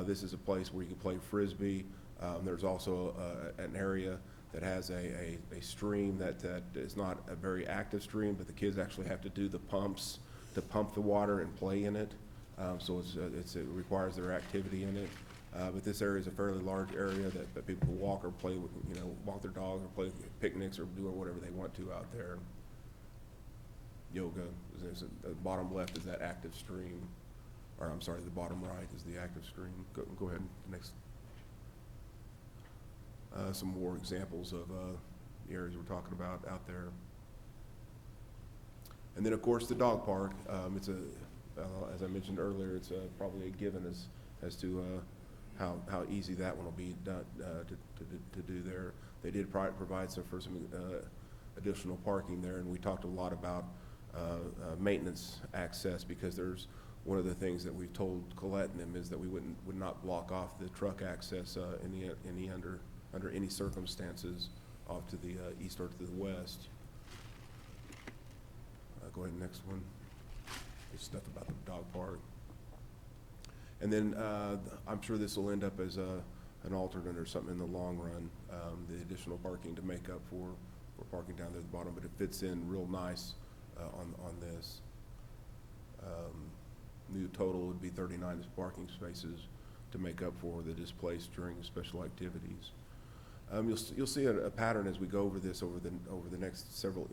S11: this is a place where you can play frisbee. There's also an area that has a stream that is not a very active stream, but the kids actually have to do the pumps to pump the water and play in it. So it requires their activity in it. But this area is a fairly large area that people can walk or play with, walk their dog or play picnics or do whatever they want to out there. yoga. The bottom left is that active stream, or I'm sorry, the bottom right is the active stream. Go ahead, next. Some more examples of the areas we're talking about out there. And then, of course, the dog park. It's as I mentioned earlier, it's probably a given as to how easy that one will be done, to do there. They did provide some additional parking there, and we talked a lot about maintenance access, because there's one of the things that we've told Colette and them is that we would not block off the truck access under any circumstances off to the east or to the west. Go ahead, next one. There's stuff about the dog park. And then I'm sure this will end up as an alternate or something in the long run, the additional parking to make up for parking down there at the bottom, but it fits in real nice on this. New total would be 39 parking spaces to make up for the displaced during special activities. You'll see a pattern as we go over this over the next several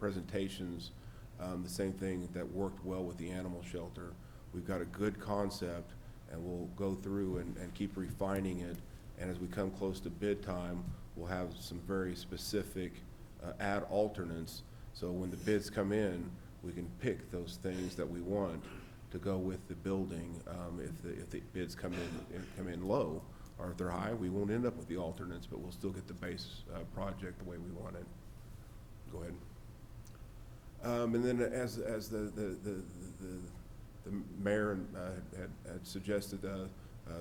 S11: presentations. The same thing that worked well with the animal shelter. We've got a good concept, and we'll go through and keep refining it. And as we come close to bid time, we'll have some very specific ad alternates. So when the bids come in, we can pick those things that we want to go with the building. If the bids come in low, or if they're high, we won't end up with the alternates, but we'll still get the base project the way we want it. Go ahead. And then as the mayor had suggested,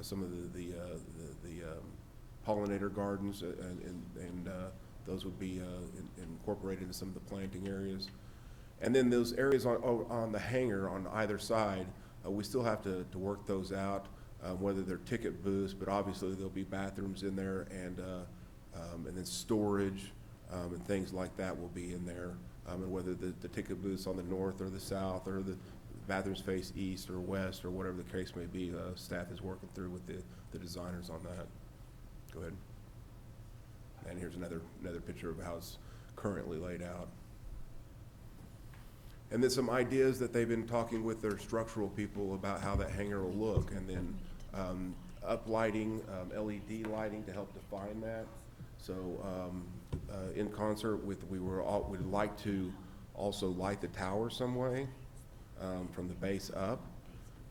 S11: some of the pollinator gardens, and those would be incorporated in some of the planting areas. And then those areas on the hangar on either side, we still have to work those out, whether they're ticket booths, but obviously there'll be bathrooms in there, and then storage and things like that will be in there. And whether the ticket booths on the north or the south, or the bathrooms face east or west, or whatever the case may be, staff is working through with the designers on that. Go ahead. And here's another picture of how it's currently laid out. And then some ideas that they've been talking with their structural people about how that hangar will look, and then uplighting, LED lighting to help define that. So in concert with, we'd like to also light the tower some way from the base up.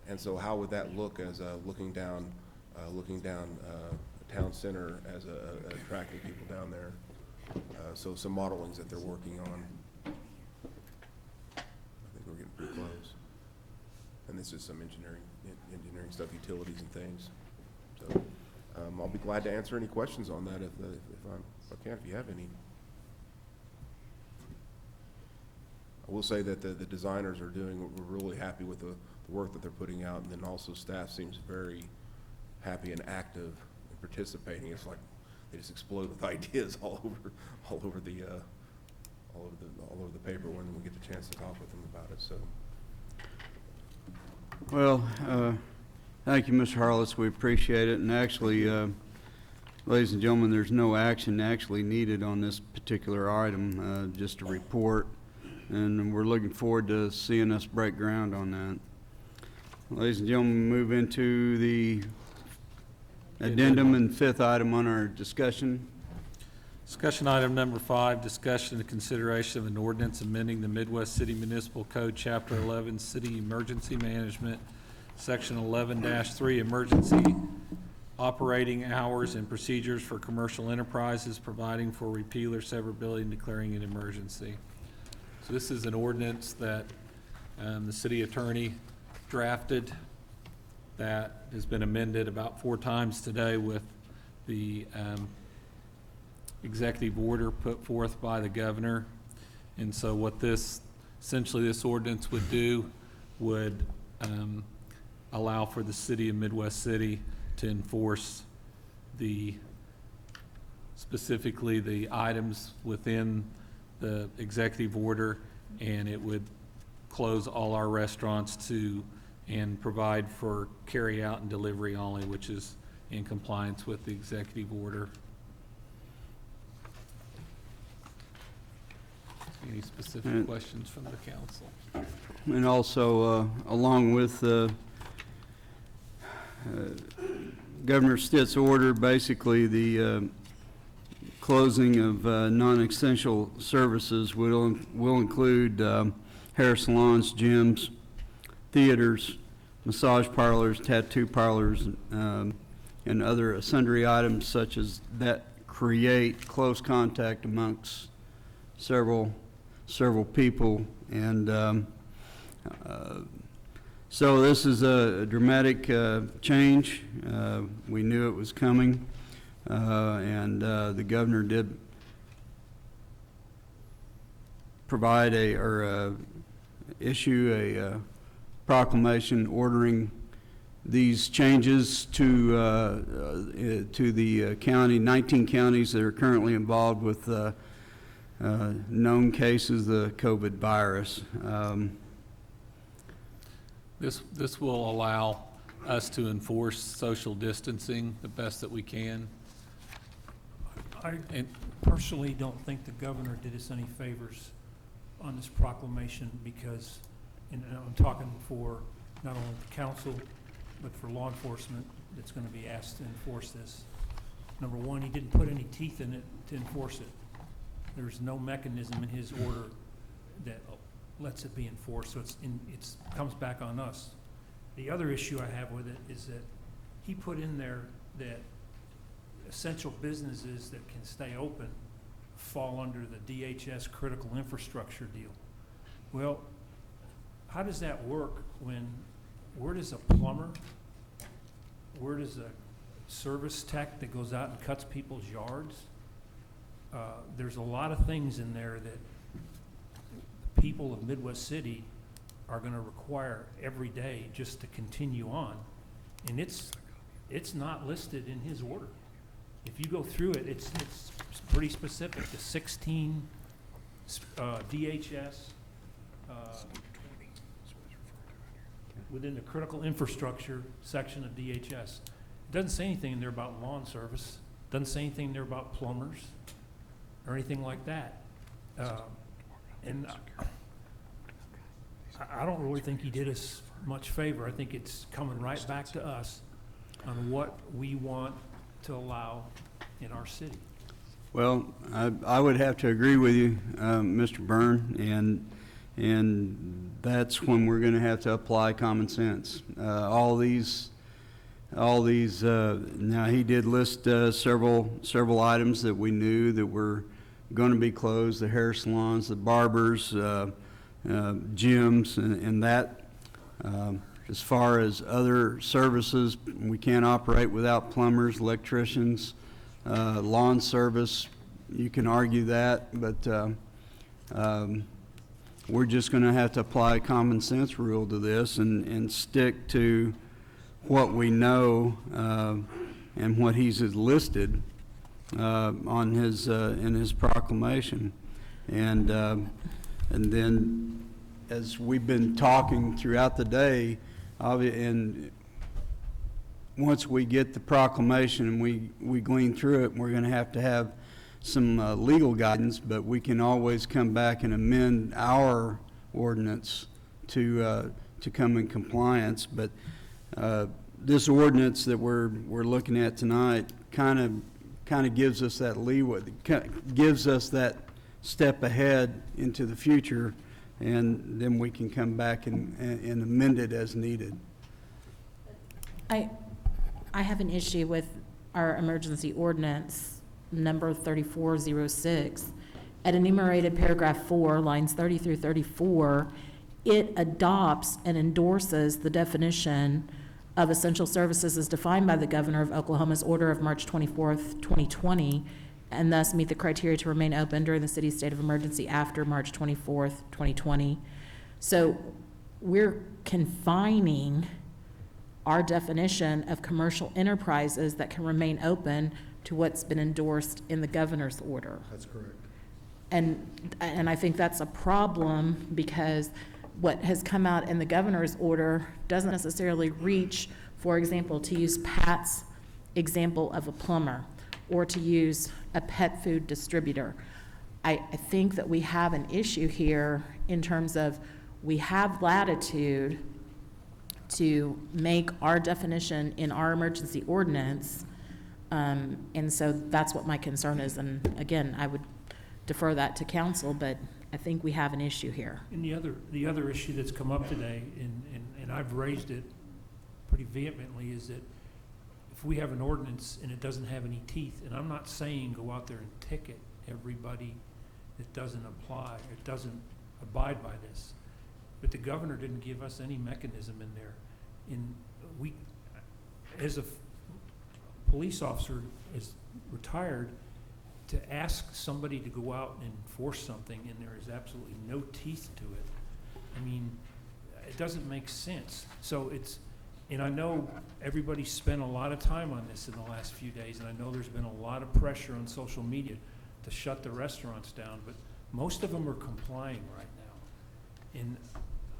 S11: And so how would that look as looking down town center as attracting people down there? So some modelings that they're working on. I think we're getting pretty close. And this is some engineering stuff, utilities and things. So I'll be glad to answer any questions on that if I can, if you have any. I will say that the designers are we're really happy with the work that they're putting out, and then also staff seems very happy and active and participating. It's like they just explode with ideas all over the paper when we get the chance to talk with them about it. So.
S13: Well, thank you, Mr. Harless. We appreciate it. And actually, ladies and gentlemen, there's no action actually needed on this particular item, just a report. And we're looking forward to seeing us break ground on that. Ladies and gentlemen, move into the addendum and fifth item on our discussion.
S4: Discussion item number 5, discussion and consideration of an ordinance amending the Midwest City Municipal Code, Chapter 11, City Emergency Management, Section 11-3, Emergency Operating Hours and Procedures for Commercial Enterprises, providing for repeal or severability and declaring an emergency. So this is an ordinance that the city attorney drafted that has been amended about 4 times today with the executive order put forth by the governor. And so what essentially this ordinance would do would allow for the city of Midwest City to enforce specifically the items within the executive order, and it would close all our restaurants and provide for carry out and delivery only, which is in compliance with the executive order. Any specific questions from the council?
S13: And also, along with Governor Stitt's order, basically the closing of non-essential services will include hair salons, gyms, theaters, massage parlors, tattoo parlors, and other sundry items such as that create close contact amongst several people. And so this is a dramatic change. We knew it was coming, and the governor did provide issue a proclamation ordering these changes to the county, 19 counties that are currently involved with known cases of the COVID virus.
S4: This will allow us to enforce social distancing the best that we can.
S12: I personally don't think the governor did us any favors on this proclamation because, and I'm talking for not only the council, but for law enforcement that's going to be asked to enforce this. Number one, he didn't put any teeth in it to enforce it. There's no mechanism in his order that lets it be enforced, so it comes back on us. The other issue I have with it is that he put in there that essential businesses that can stay open fall under the DHS critical infrastructure deal. Well, how does that work when, where does a plumber, where does a service tech that goes out and cuts people's yards? There's a lot of things in there that people of Midwest City are going to require every day just to continue on, and it's not listed in his order. If you go through it, it's pretty specific. The 16 DHS within the critical infrastructure section of DHS. It doesn't say anything in there about lawn service. Doesn't say anything in there about plumbers or anything like that. And I don't really think he did us much favor. I think it's coming right back to us on what we want to allow in our city.
S13: Well, I would have to agree with you, Mr. Byrne, and that's when we're going to have to apply common sense. All these. Now he did list several items that we knew that were going to be closed: the hair salons, the barbers, gyms, and that. As far as other services, we can't operate without plumbers, electricians, lawn service. You can argue that, but we're just going to have to apply a common sense rule to this and stick to what we know and what he's listed on his in his proclamation, and then as we've been talking throughout the day. And once we get the proclamation and we glean through it, we're going to have some legal guidance, but we can always come back and amend our ordinance to come in compliance. But this ordinance that we're looking at tonight kind of gives us that leeway, gives us that step ahead into the future. And then we can come back and amend it as needed.
S3: I have an issue with our emergency ordinance, number 3406. At enumerated paragraph 4, lines 30 through 34, it adopts and endorses the definition of essential services as defined by the governor of Oklahoma's order of March 24th, 2020, and thus meet the criteria to remain open during the city's state of emergency after March 24th, 2020. So we're confining our definition of commercial enterprises that can remain open to what's been endorsed in the governor's order.
S2: That's correct.
S3: And I think that's a problem because what has come out in the governor's order doesn't necessarily reach, for example, to use Pat's example of a plumber, or to use a pet food distributor. I think that we have an issue here in terms of we have latitude to make our definition in our emergency ordinance. And so that's what my concern is. And again, I would defer that to council, but I think we have an issue here.
S12: And the other issue that's come up today, and I've raised it pretty vehemently, is that if we have an ordinance and it doesn't have any teeth, and I'm not saying go out there and ticket everybody that doesn't apply, or doesn't abide by this, but the governor didn't give us any mechanism in there. And we, as a police officer, is retired, to ask somebody to go out and enforce something and there is absolutely no teeth to it, I mean, it doesn't make sense. So it's, and I know everybody's spent a lot of time on this in the last few days, and I know there's been a lot of pressure on social media to shut the restaurants down, but most of them are complying right now. And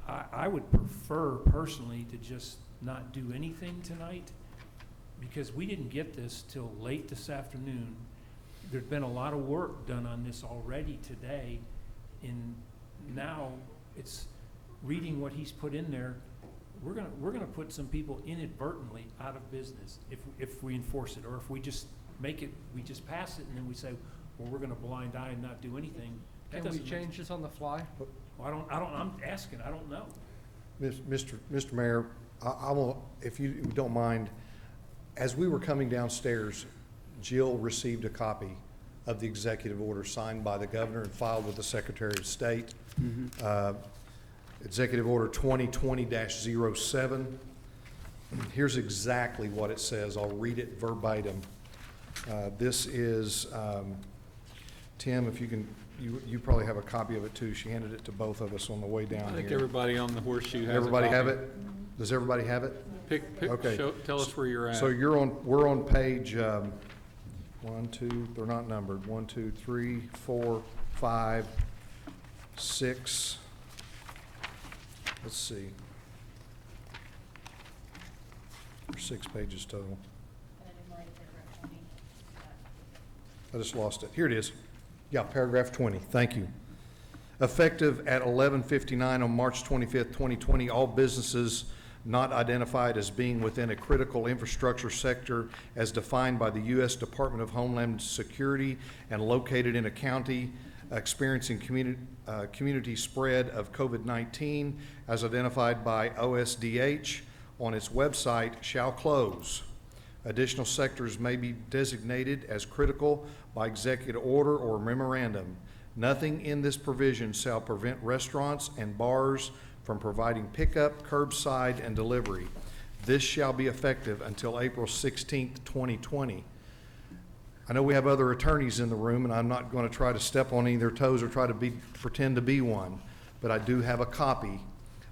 S12: I would prefer personally to just not do anything tonight, because we didn't get this till late this afternoon. There's been a lot of work done on this already today, and now it's reading what he's put in there. We're gonna put some people inadvertently out of business if we enforce it, or if we just make it, we just pass it and then we say, well, we're gonna blind eye and not do anything.
S5: Can we change this on the fly?
S12: Well, I'm asking, I don't know.
S2: Mr. Mayor, I will, if you don't mind, as we were coming downstairs, Jill received a copy of the executive order signed by the governor and filed with the Secretary of State. Executive Order 2020-07. Here's exactly what it says. I'll read it verbatim. This is, Tim, if you can, you probably have a copy of it too. She handed it to both of us on the way down
S4: I think
S2: here.
S4: everybody on the horseshoe has
S2: Everybody
S4: a copy.
S2: have it? Does everybody have it? Okay.
S4: Tell us where you're at.
S2: So we're on page, 1, 2, they're not numbered, 1, 2, 3, 4, 5, 6, let's see. There's 6 pages total. I just lost it. Here it is. Yeah, paragraph 20. Thank you. Effective at 11:59 on March 25th, 2020, all businesses not identified as being within a critical infrastructure sector as defined by the U.S. Department of Homeland Security and located in a county experiencing community spread of COVID-19 as identified by OSDH on its website shall close. Additional sectors may be designated as critical by executive order or memorandum. Nothing in this provision shall prevent restaurants and bars from providing pickup, curbside, and delivery. This shall be effective until April 16th, 2020. I know we have other attorneys in the room, and I'm not going to try to step on any of their toes or try to pretend to be one, but I do have a copy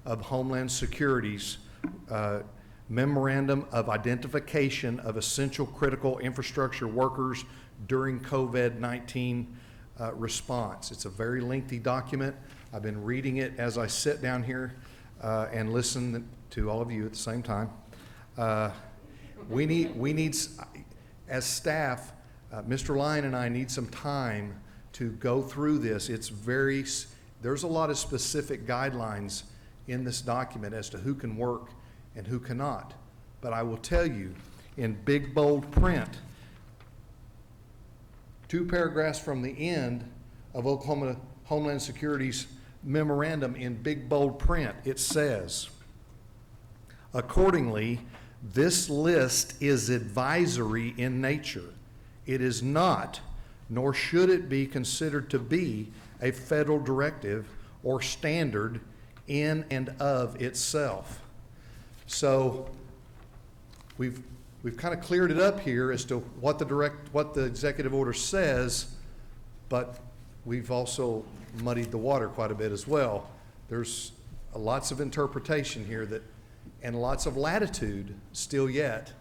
S2: of Homeland Security's Memorandum of Identification of Essential Critical Infrastructure Workers during COVID-19 response. It's a very lengthy document. I've been reading it as I sit down here and listen to all of you at the same time. We need, as staff, Mr. Lyon and I need some time to go through this. There's a lot of specific guidelines in this document as to who can work and who cannot. But I will tell you, in big bold print, 2 paragraphs from the end of Oklahoma Homeland Security's memorandum in big bold print, it says, accordingly, this list is advisory in nature. It is not, nor should it be considered to be, a federal directive or standard in and of itself. So we've kind of cleared it up here as to what the executive order says, but we've also muddied the water quite a bit as well. There's lots of interpretation here and lots of latitude still yet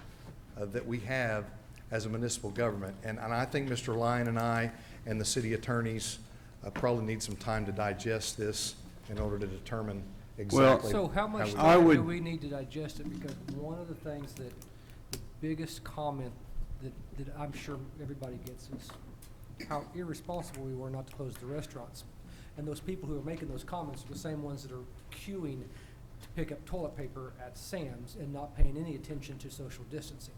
S2: that we have as a municipal government. And I think Mr. Lyon and I and the city attorneys probably need some time to digest this in order to determine exactly.
S5: So how much
S2: how
S5: time do we need to digest it? Because one of the things the biggest comment that I'm sure everybody gets how irresponsible we were not to close the restaurants. And those people who are making those comments are the same ones that are queuing to pick up toilet paper at Sam's and not paying any attention to social distancing.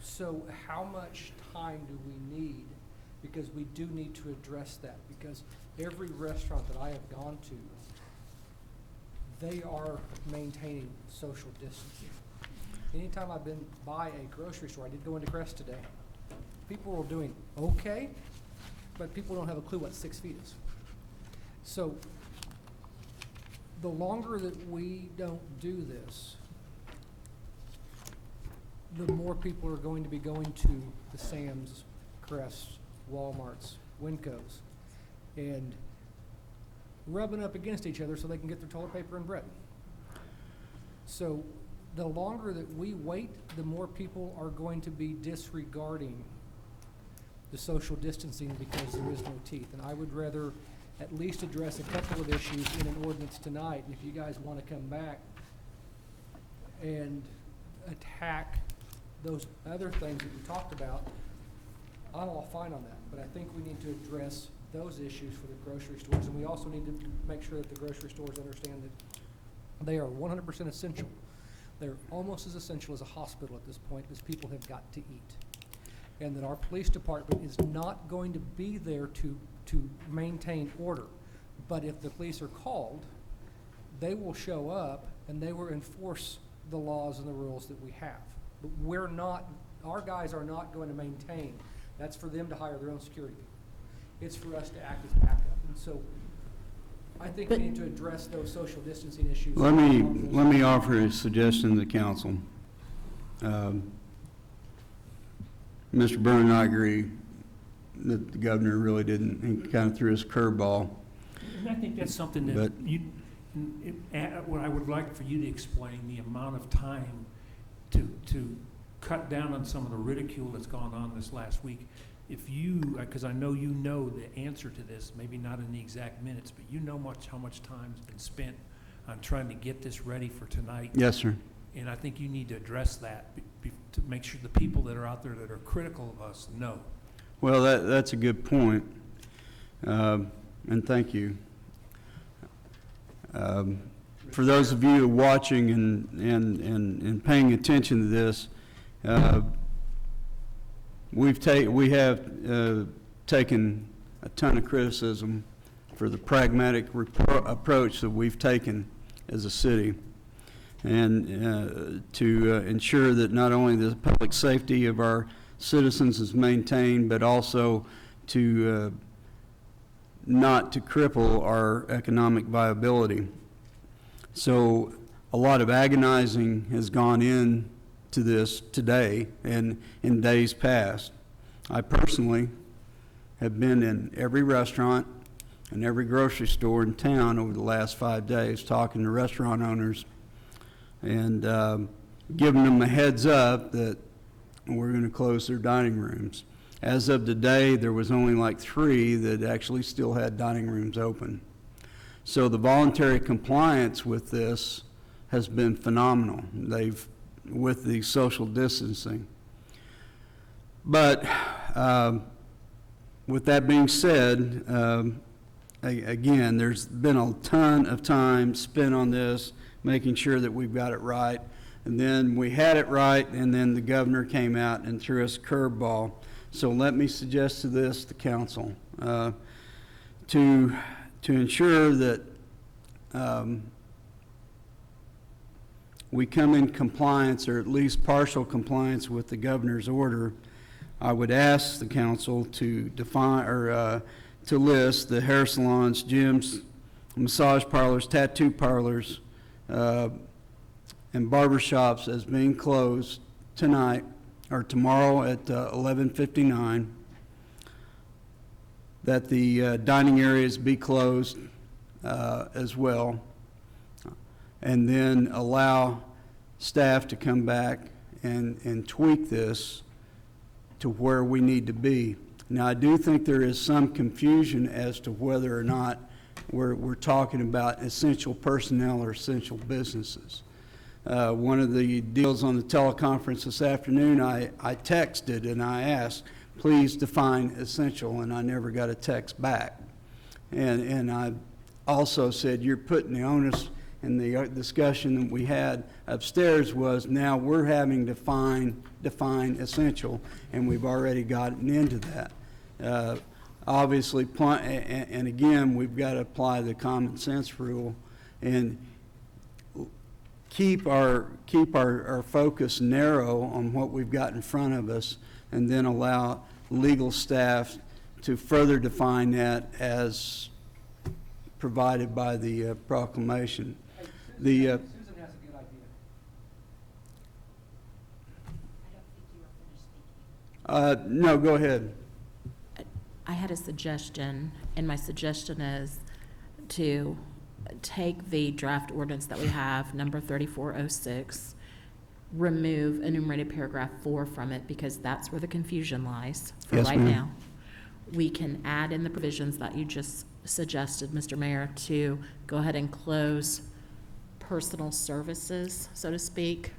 S5: So how much time do we need? Because we do need to address that, because every restaurant that I have gone to, they are maintaining social distancing. Anytime I've been by a grocery store, I did go into Crest today, people were doing okay, but people don't have a clue what 6 feet is. So the longer that we don't do this, the more people are going to be going to the Sam's, Crest, Walmarts, Wincos, and rubbing up against each other so they can get their toilet paper and bread. So the longer that we wait, the more people are going to be disregarding the social distancing because there is no teeth. And I would rather at least address a couple of issues in an ordinance tonight. And if you guys want to come back and attack those other things that we talked about, I'm all fine on that. But I think we need to address those issues for the grocery stores. And we also need to make sure that the grocery stores understand that they are 100% essential. They're almost as essential as a hospital at this point, because people have got to eat. And that our police department is not going to be there to maintain order. But if the police are called, they will show up and they will enforce the laws and the rules that we have. But we're not, our guys are not going to maintain. That's for them to hire their own security people. It's for us to act as backup. And so I think we need to address those social distancing issues.
S13: Let me offer a suggestion to the council. Mr. Byrne and I agree that the governor really didn't, he kind of threw his curveball.
S12: And I think that's something that what I would like for you to explain, the amount of time to cut down on some of the ridicule that's gone on this last week. If you, because I know you know the answer to this, maybe not in the exact minutes, but you know how much time's been spent on trying to get this ready for tonight.
S13: Yes, sir.
S12: And I think you need to address that to make sure the people that are out there that are critical of us know.
S13: Well, that's a good point, and thank you. For those of you watching and paying attention to this, we have taken a ton of criticism for the pragmatic approach that we've taken as a city, and to ensure that not only the public safety of our citizens is maintained, but also to not to cripple our economic viability. So a lot of agonizing has gone in to this today and in days past. I personally have been in every restaurant and every grocery store in town over the last 5 days talking to restaurant owners and giving them a heads up that we're going to close their dining rooms. As of today, there was only like 3 that actually still had dining rooms open. So the voluntary compliance with this has been phenomenal. With the social distancing. But with that being said, again, there's been a ton of time spent on this, making sure that we've got it right. And then we had it right, and then the governor came out and threw us a curveball. So let me suggest to the council, to ensure that we come in compliance, or at least partial compliance, with the governor's order. I would ask the council to define, or to list the hair salons, gyms, massage parlors, tattoo parlors, and barber shops as being closed tonight or tomorrow at 11:59. That the dining areas be closed as well, and then allow staff to come back and tweak this to where we need to be. Now, I do think there is some confusion as to whether or not we're talking about essential personnel or essential businesses. One of the deals on the teleconference this afternoon, I texted and I asked, please define essential, and I never got a text back. And I also said, you're putting the onus, and the discussion that we had upstairs was, now we're having to define essential, and we've already gotten into that. Obviously, and again, we've got to apply the common sense rule and keep our focus narrow on what we've got in front of us, and then allow legal staff to further define that as provided by the proclamation.
S5: Susan has a good idea.
S13: No, go ahead.
S3: I had a suggestion, and my suggestion is to take the draft ordinance that we have, number 3406, remove enumerated paragraph 4 from it, because that's where the confusion lies for
S13: Yes,
S3: right
S13: ma'am.
S3: now. We can add in the provisions that you just suggested, Mr. Mayor, to go ahead and close personal services, so to speak,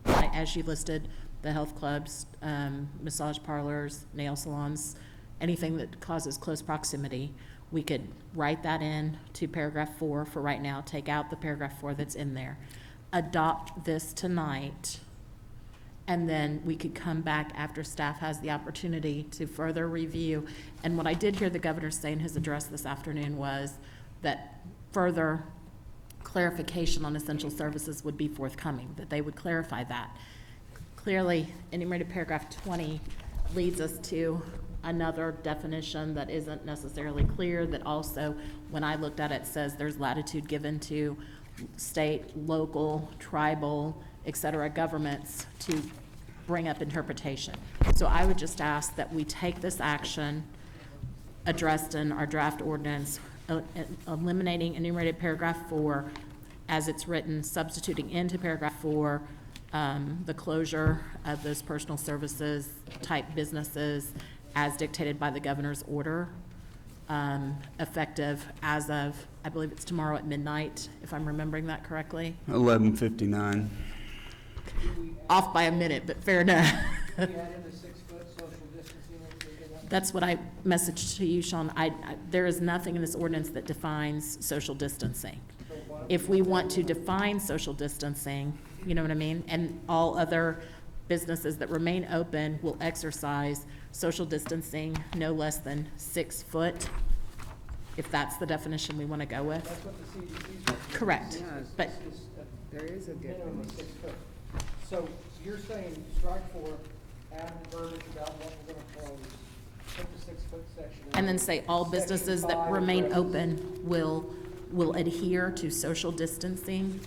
S3: as you listed, the health clubs, massage parlors, nail salons, anything that causes close proximity. We could write that in to paragraph 4 for right now, take out the paragraph 4 that's in there. Adopt this tonight, and then we could come back after staff has the opportunity to further review. And what I did hear the governor say in his address this afternoon was that further clarification on essential services would be forthcoming, that they would clarify that. Clearly, enumerated paragraph 20 leads us to another definition that isn't necessarily clear, that also, when I looked at it, says there's latitude given to state, local, tribal, et cetera, governments to bring up interpretation. So I would just ask that we take this action addressed in our draft ordinance, eliminating enumerated paragraph 4 as it's written, substituting into paragraph 4 the closure of those personal services type businesses as dictated by the governor's order, effective as of, I believe it's tomorrow at midnight, if I'm remembering that correctly.
S13: 11:59.
S3: Off by a minute, but fair enough.
S5: Can we add in the 6-foot social distancing?
S3: That's what I messaged to you, Sean. There is nothing in this ordinance that defines social distancing. If we want to define social distancing, you know what I mean, and all other businesses that remain open will exercise social distancing no less than 6 foot, if that's the definition we want to go with.
S5: That's what the CDC's.
S3: Correct,
S6: Yes.
S3: but
S6: There is a
S5: Minimum of
S6: difference.
S5: 6 foot. So you're saying strike 4, add the verbiage about what we're gonna close, put the 6-foot section. in.
S3: and then say all
S5: Section
S3: businesses that
S5: 5
S3: remain
S5: addresses.
S3: open will adhere to social distancing.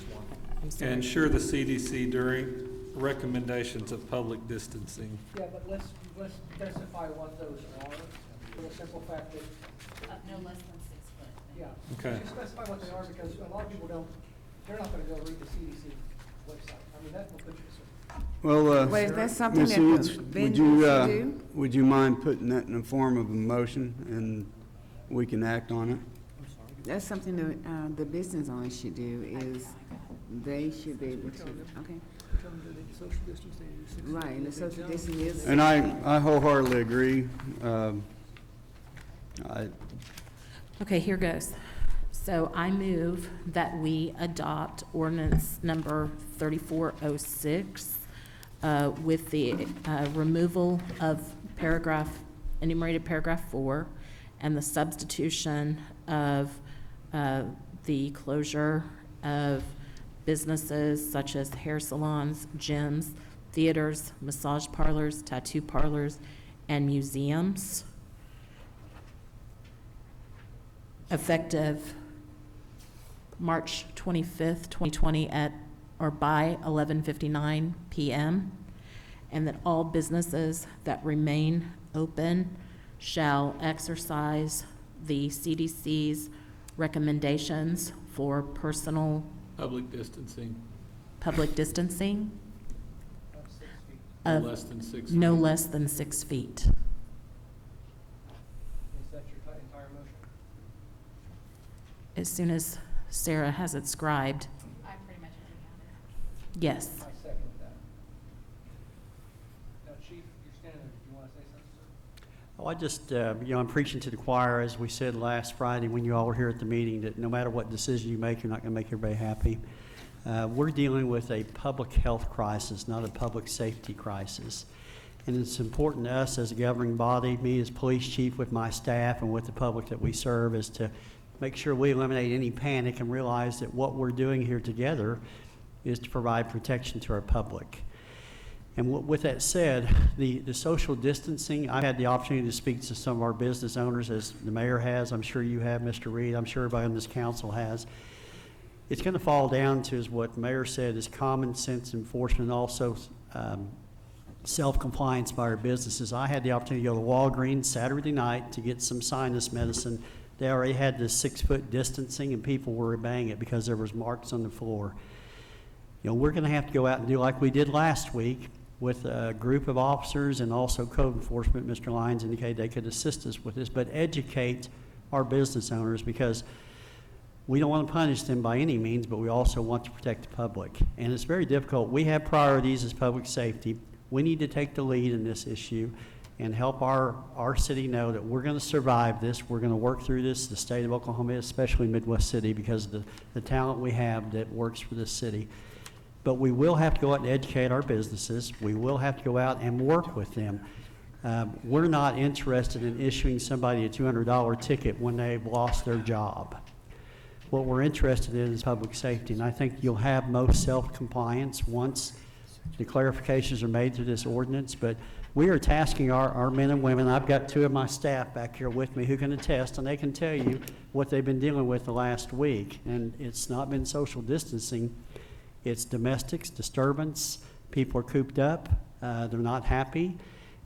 S3: I'm sorry.
S4: And ensure the CDC during recommendations of public distancing.
S5: Yeah, but let's specify what those are, for the simple fact that,
S14: No less than 6 foot.
S5: yeah.
S4: Okay.
S5: Just specify what they are, because a lot of people they're not gonna go read the CDC website. I mean, that will put you to
S13: Well,
S6: But is that something
S13: Ms.
S6: that
S13: Eads,
S6: the
S13: would
S6: vendors
S13: you,
S6: should do?
S13: would you mind putting that in the form of a motion, and we can act on it?
S6: That's something that the business owners should do, is they should be able to, okay.
S5: social distancing.
S6: Right, and the social distancing is.
S13: And I wholeheartedly agree.
S3: Okay, here goes. So I move that we adopt ordinance number 3406 with the removal of enumerated paragraph 4 and the substitution of the closure of businesses such as hair salons, gyms, theaters, massage parlors, tattoo parlors, and museums, effective March 25th, 2020 at or by 11:59 p.m., and that all businesses that remain open shall exercise the CDC's recommendations for personal
S4: Public distancing,
S3: public distancing
S4: no
S3: of
S4: less than 6
S3: no
S4: feet.
S3: less than 6 feet.
S5: Is that your entire motion?
S3: As soon as Sarah has it scribed,
S14: I pretty much already
S3: yes.
S5: I second that. Now, Chief, you're standing there, do you wanna say something, sir?
S10: Oh, I just, I'm preaching to the choir, as we said last Friday when you all were here at the meeting, that no matter what decision you make, you're not going to make everybody happy. We're dealing with a public health crisis, not a public safety crisis. And it's important to us as a governing body, me as police chief with my staff and with the public that we serve, is to make sure we eliminate any panic and realize that what we're doing here together is to provide protection to our public. And with that said, the social distancing, I had the opportunity to speak to some of our business owners, as the mayor has. I'm sure you have, Mr. Reed. I'm sure everybody on this council has. It's going to fall down to, as what the mayor said, is common sense enforcement, and also self-compliance by our businesses. I had the opportunity to go to Walgreens Saturday night to get some sinus medicine. They already had this 6-foot distancing, and people were obeying it because there was marks on the floor. We're going to have to go out and do like we did last week with a group of officers and also code enforcement. Mr. Lyons indicated they could assist us with this, but educate our business owners, because we don't want to punish them by any means, but we also want to protect the public. And it's very difficult. We have priorities as public safety. We need to take the lead in this issue and help our city know that we're going to survive this. We're going to work through this. The state of Oklahoma, especially Midwest City, because of the talent we have that works for this city. But we will have to go out and educate our businesses. We will have to go out and work with them. We're not interested in issuing somebody a $200 ticket when they've lost their job. What we're interested in is public safety, and I think you'll have most self-compliance once the clarifications are made through this ordinance. But we are tasking our men and women. I've got 2 of my staff back here with me who can attest, and they can tell you what they've been dealing with the last week. And it's not been social distancing. It's domestics, disturbance. People are cooped up. They're not happy.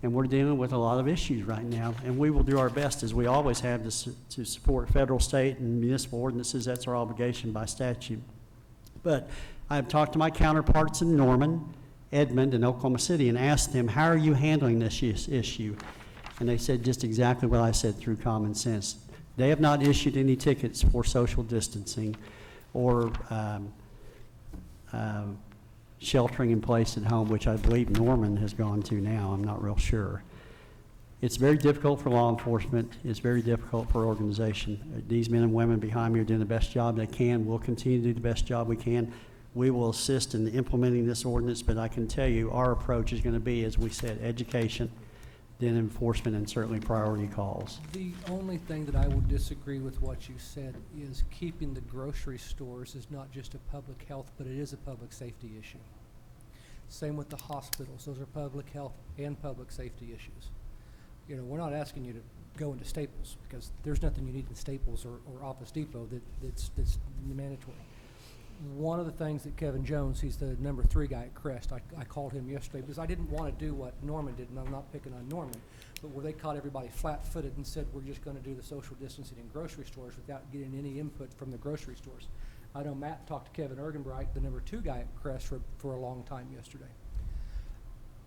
S10: And we're dealing with a lot of issues right now. And we will do our best, as we always have, to support federal, state, and municipal ordinances. That's our obligation by statute. But I've talked to my counterparts in Norman, Edmond, and Oklahoma City and asked them, how are you handling this issue? And they said just exactly what I said, through common sense. They have not issued any tickets for social distancing or sheltering in place at home, which I believe Norman has gone to now. I'm not real sure. It's very difficult for law enforcement. It's very difficult for organization. These men and women behind me are doing the best job they can. We'll continue to do the best job we can. We will assist in implementing this ordinance, but I can tell you our approach is going to be, as we said, education, then enforcement, and certainly priority calls.
S5: The only thing that I would disagree with what you said is keeping the grocery stores is not just a public health, but it is a public safety issue. Same with the hospitals. Those are public health and public safety issues. We're not asking you to go into Staples, because there's nothing you need in Staples or Office Depot that's mandatory. One of the things that Kevin Jones, he's the number 3 guy at Crest, I called him yesterday because I didn't want to do what Norman did, and I'm not picking on Norman, but where they caught everybody flat-footed and said, we're just going to do the social distancing in grocery stores without getting any input from the grocery stores. I know Matt talked to Kevin Ergenbright, the number 2 guy at Crest, for a long time yesterday.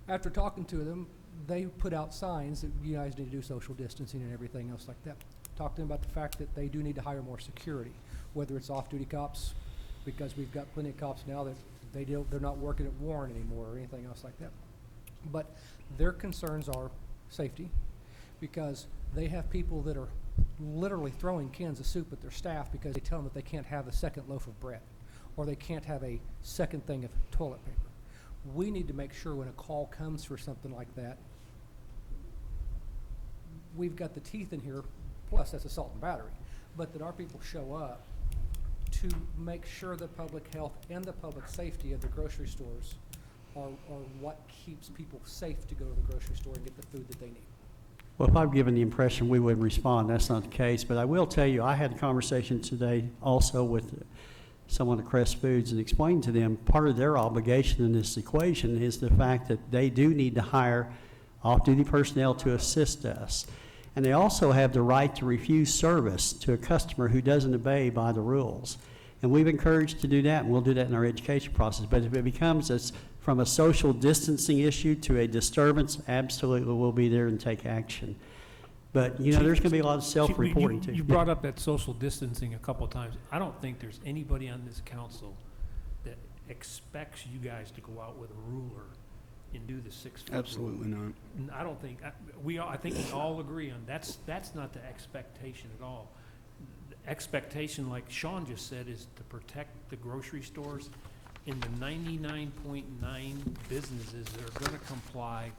S5: After talking to them, they put out signs that you guys need to do social distancing and everything else like that. Talked to them about the fact that they do need to hire more security, whether it's off-duty cops, because we've got plenty of cops now that they're not working at Warren anymore or anything else like that. But their concerns are safety, because they have people that are literally throwing cans of soup at their staff because they tell them that they can't have a second loaf of bread or they can't have a second thing of toilet paper. We need to make sure when a call comes for something like that, we've got the teeth in here, plus that's assault and battery, but that our people show up to make sure the public health and the public safety of the grocery stores are what keeps people safe to go to the grocery store and get the food that they need.
S10: Well, if I've given the impression we wouldn't respond, that's not the case. But I will tell you, I had a conversation today also with someone at Crest Foods and explained to them part of their obligation in this equation is the fact that they do need to hire off-duty personnel to assist us. And they also have the right to refuse service to a customer who doesn't obey by the rules. And we've encouraged to do that, and we'll do that in our education process. But if it becomes from a social distancing issue to a disturbance, absolutely we'll be there and take action. But, there's going to be a lot of self-reporting, too.
S12: You brought up that social distancing a couple of times. I don't think there's anybody on this council that expects you guys to go out with a ruler and do the 6 foot.
S13: Absolutely not.
S12: I don't think, I think we all agree on, that's not the expectation at all. The expectation, like Sean just said, is to protect the grocery stores and the 99.9 businesses that are gonna comply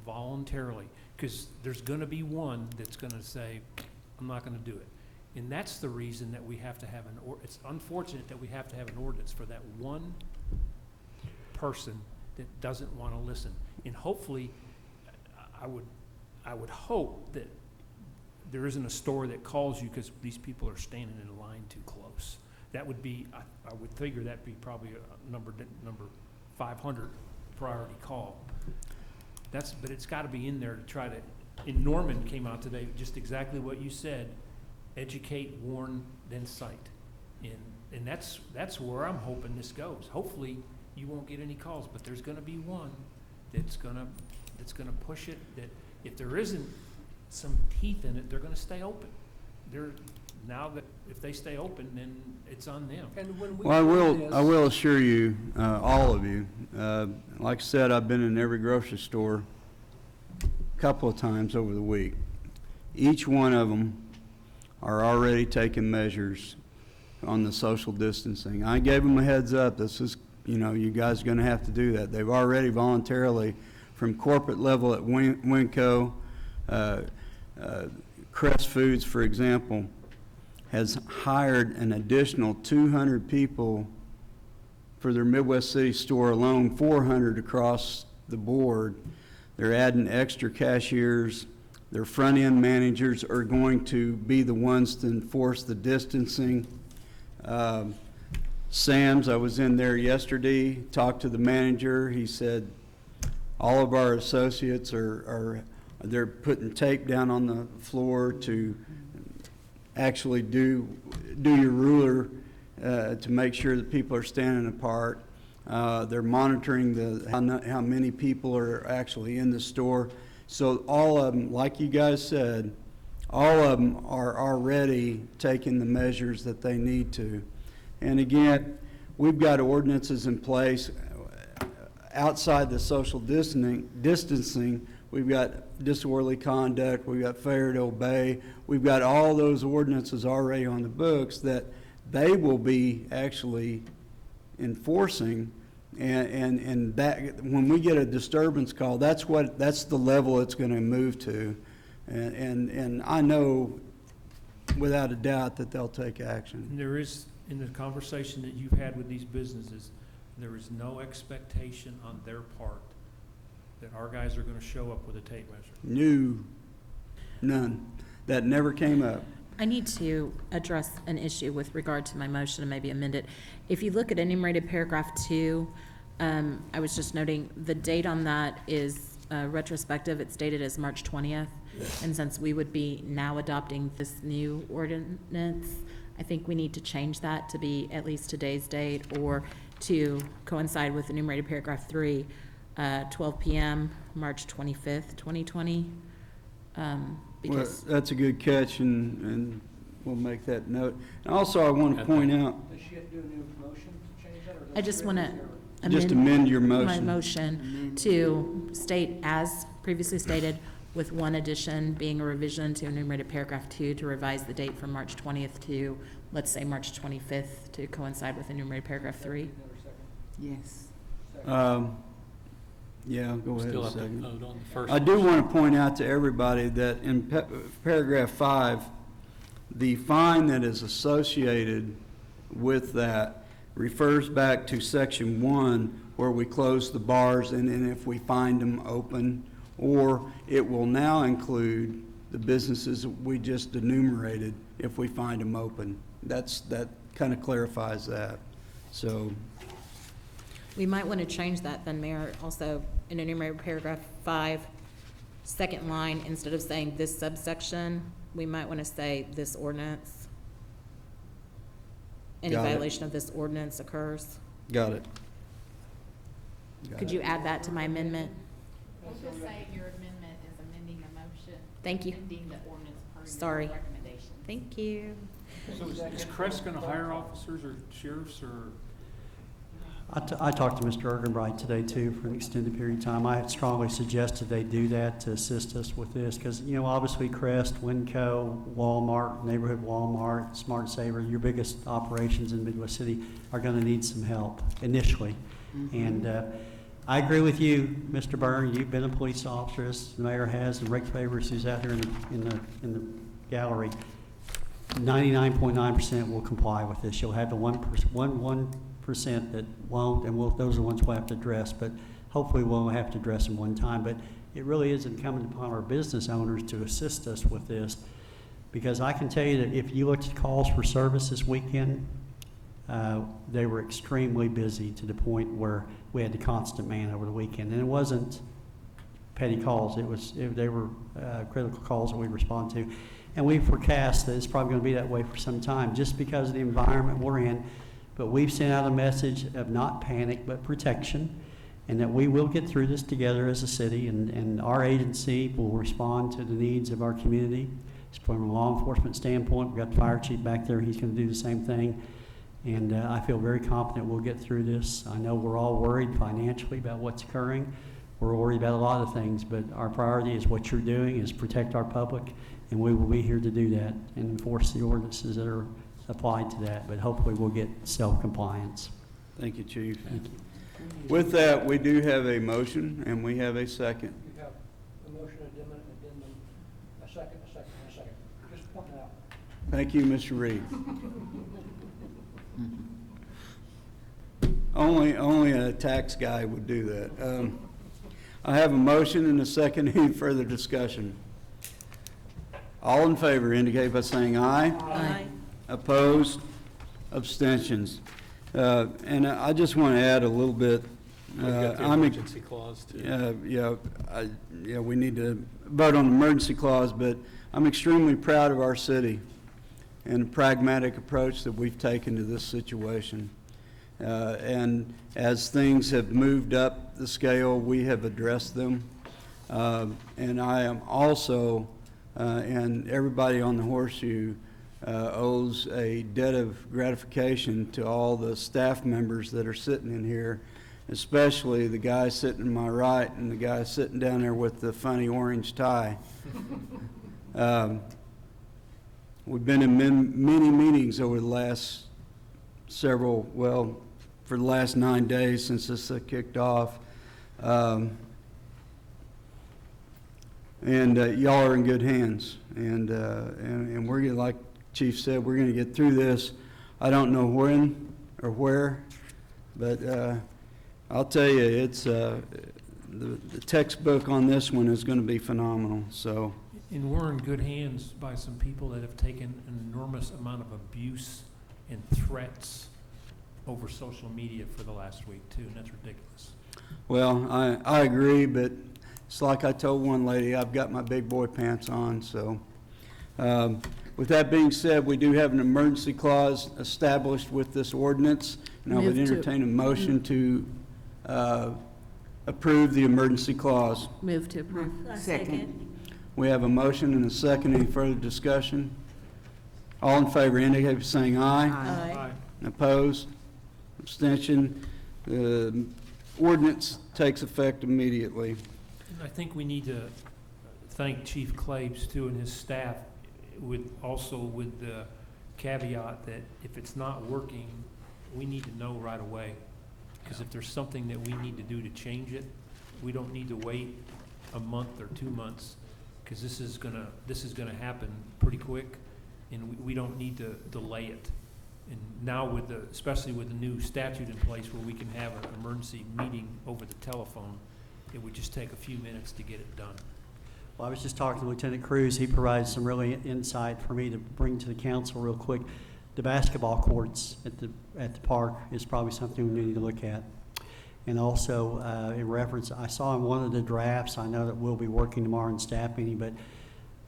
S12: voluntarily. Because there's gonna be one that's gonna say, I'm not gonna do it. And that's the reason that we have to have it's unfortunate that we have to have an ordinance for that one person that doesn't want to listen. And hopefully, I would hope that there isn't a store that calls you because these people are standing in a line too close. That would be, I would figure that'd be probably a number 500 priority call. But it's got to be in there to try to, and Norman came out today, just exactly what you said, educate, warn, then cite. And that's where I'm hoping this goes. Hopefully, you won't get any calls, but there's gonna be one that's gonna push it, that if there isn't some teeth in it, they're gonna stay open. Now that if they stay open, then it's on them.
S5: And when we
S13: Well,
S5: do this-
S13: I will assure you, all of you, like I said, I've been in every grocery store a couple of times over the week. Each one of them are already taking measures on the social distancing. I gave them a heads up. This is, you guys are going to have to do that. They've already voluntarily, from corporate level at Winco, Crest Foods, for example, has hired an additional 200 people for their Midwest City store alone, 400 across the board. They're adding extra cashiers. Their front-end managers are going to be the ones to enforce the distancing. Sam's, I was in there yesterday, talked to the manager. He said all of our associates they're putting tape down on the floor to actually do your ruler to make sure that people are standing apart. They're monitoring how many people are actually in the store. So all of them, like you guys said, all of them are already taking the measures that they need to. And again, we've got ordinances in place outside the social distancing. We've got disorderly conduct, we've got failure to obey. We've got all those ordinances already on the books that they will be actually enforcing. And that, when we get a disturbance call, that's the level it's going to move to. And I know without a doubt that they'll take action.
S12: And there is, in the conversation that you've had with these businesses, there is no expectation on their part that our guys are gonna show up with a tape measure.
S13: No, none. That never came up.
S3: I need to address an issue with regard to my motion and maybe amend it. If you look at enumerated paragraph 2, I was just noting the date on that is retrospective. It's dated as March 20th. And since we would be now adopting this new ordinance, I think we need to change that to be at least today's date or to coincide with enumerated paragraph 3, 12 p.m., March 25th, 2020.
S13: Well,
S3: Because
S13: that's a good catch, and we'll make that note. And also, I want to point out,
S5: Does she have to do a new motion to change that, or does
S3: I just
S5: it
S3: want to
S5: zero?
S13: just amend your
S3: my
S13: motion.
S3: motion to state as previously stated, with one addition being a revision to enumerated paragraph 2 to revise the date from March 20th to, let's say, March 25th to coincide with enumerated paragraph 3.
S5: Another second.
S6: Yes.
S13: Yeah, go ahead
S4: Still
S13: a
S4: have to
S13: second.
S4: vote on the first.
S13: I do want to point out to everybody that in paragraph 5, the fine that is associated with that refers back to section 1, where we close the bars and then if we find them open, or it will now include the businesses that we just enumerated if we find them open. That kind of clarifies that. So,
S3: We might want to change that then, Mayor, also in enumerated paragraph 5, second line, instead of saying this subsection, we might want to say this ordinance. Any
S13: Got it.
S3: violation of this ordinance occurs.
S13: got it. Got
S3: Could
S13: it.
S3: you add that to my amendment?
S14: We'll just say your amendment is amending the motion.
S3: Thank you.
S14: Amending the ordinance per
S3: Sorry.
S14: your recommendation.
S3: Thank you.
S12: So is Crest gonna hire officers or sheriffs or?
S10: I talked to Mr. Ergenbright today, too, for an extended period of time. I had strongly suggested they do that to assist us with this, because, you know, obviously Crest, Winco, Walmart, Neighborhood Walmart, Smart Saver, your biggest operations in Midwest City are going to need some help initially. And I agree with you, Mr. Byrne. You've been a police officer, as the mayor has, and Rick Favors, who's out here in the gallery. 99.9% will comply with this. You'll have the 1% that won't, and those are the ones we'll have to address, but hopefully we'll have to address them one time. But it really is incumbent upon our business owners to assist us with this, because I can tell you that if you looked at calls for service this weekend, they were extremely busy to the point where we had the constant man over the weekend. And it wasn't petty calls. They were critical calls that we respond to. And we forecast that it's probably going to be that way for some time just because of the environment we're in. But we've sent out a message of not panic, but protection, and that we will get through this together as a city, and our agency will respond to the needs of our community. From a law enforcement standpoint, we've got the fire chief back there. He's going to do the same thing. And I feel very confident we'll get through this. I know we're all worried financially about what's occurring. We're worried about a lot of things, but our priority is what you're doing is protect our public, and we will be here to do that and enforce the ordinances that are applied to that, but hopefully we'll get self-compliance.
S13: Thank you, Chief. Thank you. With that, we do have a motion, and we have a second.
S5: You have a motion, addendum, a second. Just point it out.
S13: Thank you, Mr. Reed. Only a tax guy would do that. I have a motion and a second. Any further discussion? All in favor indicate by saying aye.
S7: Aye.
S13: Opposed? Abstentions? And I just want to add a little bit.
S4: We've got the emergency clause, too.
S13: Yeah, we need to vote on the emergency clause, but I'm extremely proud of our city and the pragmatic approach that we've taken to this situation. And as things have moved up the scale, we have addressed them. And I am also, and everybody on the Horseshoe owes a debt of gratification to all the staff members that are sitting in here, especially the guy sitting to my right and the guy sitting down there with the funny orange tie. We've been in many meetings over the last for the last 9 days since this kicked off. And y'all are in good hands. And we're going to, like Chief said, we're going to get through this. I don't know when or where, but I'll tell you, it's the textbook on this one is going to be phenomenal. So.
S12: And we're in good hands by some people that have taken an enormous amount of abuse and threats over social media for the last week, too, and that's ridiculous.
S13: Well, I agree, but it's like I told one lady, I've got my big boy pants on, so. With that being said, we do have an emergency clause established with this ordinance, and I would entertain a motion to approve the emergency clause.
S3: Move to approve.
S6: Second.
S13: We have a motion and a second. Any further discussion? All in favor indicate by saying aye.
S7: Aye.
S13: Opposed? Abstention? The ordinance takes effect immediately.
S12: And I think we need to thank Chief Claves, too, and his staff, with the caveat that if it's not working, we need to know right away. Because if there's something that we need to do to change it, we don't need to wait a month or 2 months, because this is gonna happen pretty quick, and we don't need to delay it. And now especially with the new statute in place where we can have an emergency meeting over the telephone, it would just take a few minutes to get it done.
S10: Well, I was just talking to Lieutenant Cruz. He provided some really insight for me to bring to the council real quick. The basketball courts at the park is probably something we need to look at. And also, in reference, I saw in one of the drafts, I know that we'll be working tomorrow in staff meeting, but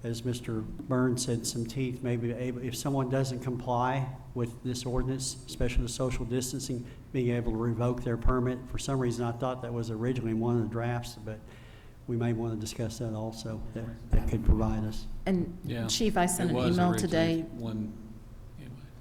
S10: as Mr. Burns said, some teeth may be able, if someone doesn't comply with this ordinance, especially the social distancing, being able to revoke their permit. For some reason, I thought that was originally in one of the drafts, but we may want to discuss that also, that could provide us.
S3: And
S4: Yeah,
S3: Chief, I sent
S4: it
S3: an
S4: was
S3: email
S4: originally
S3: today.
S4: one.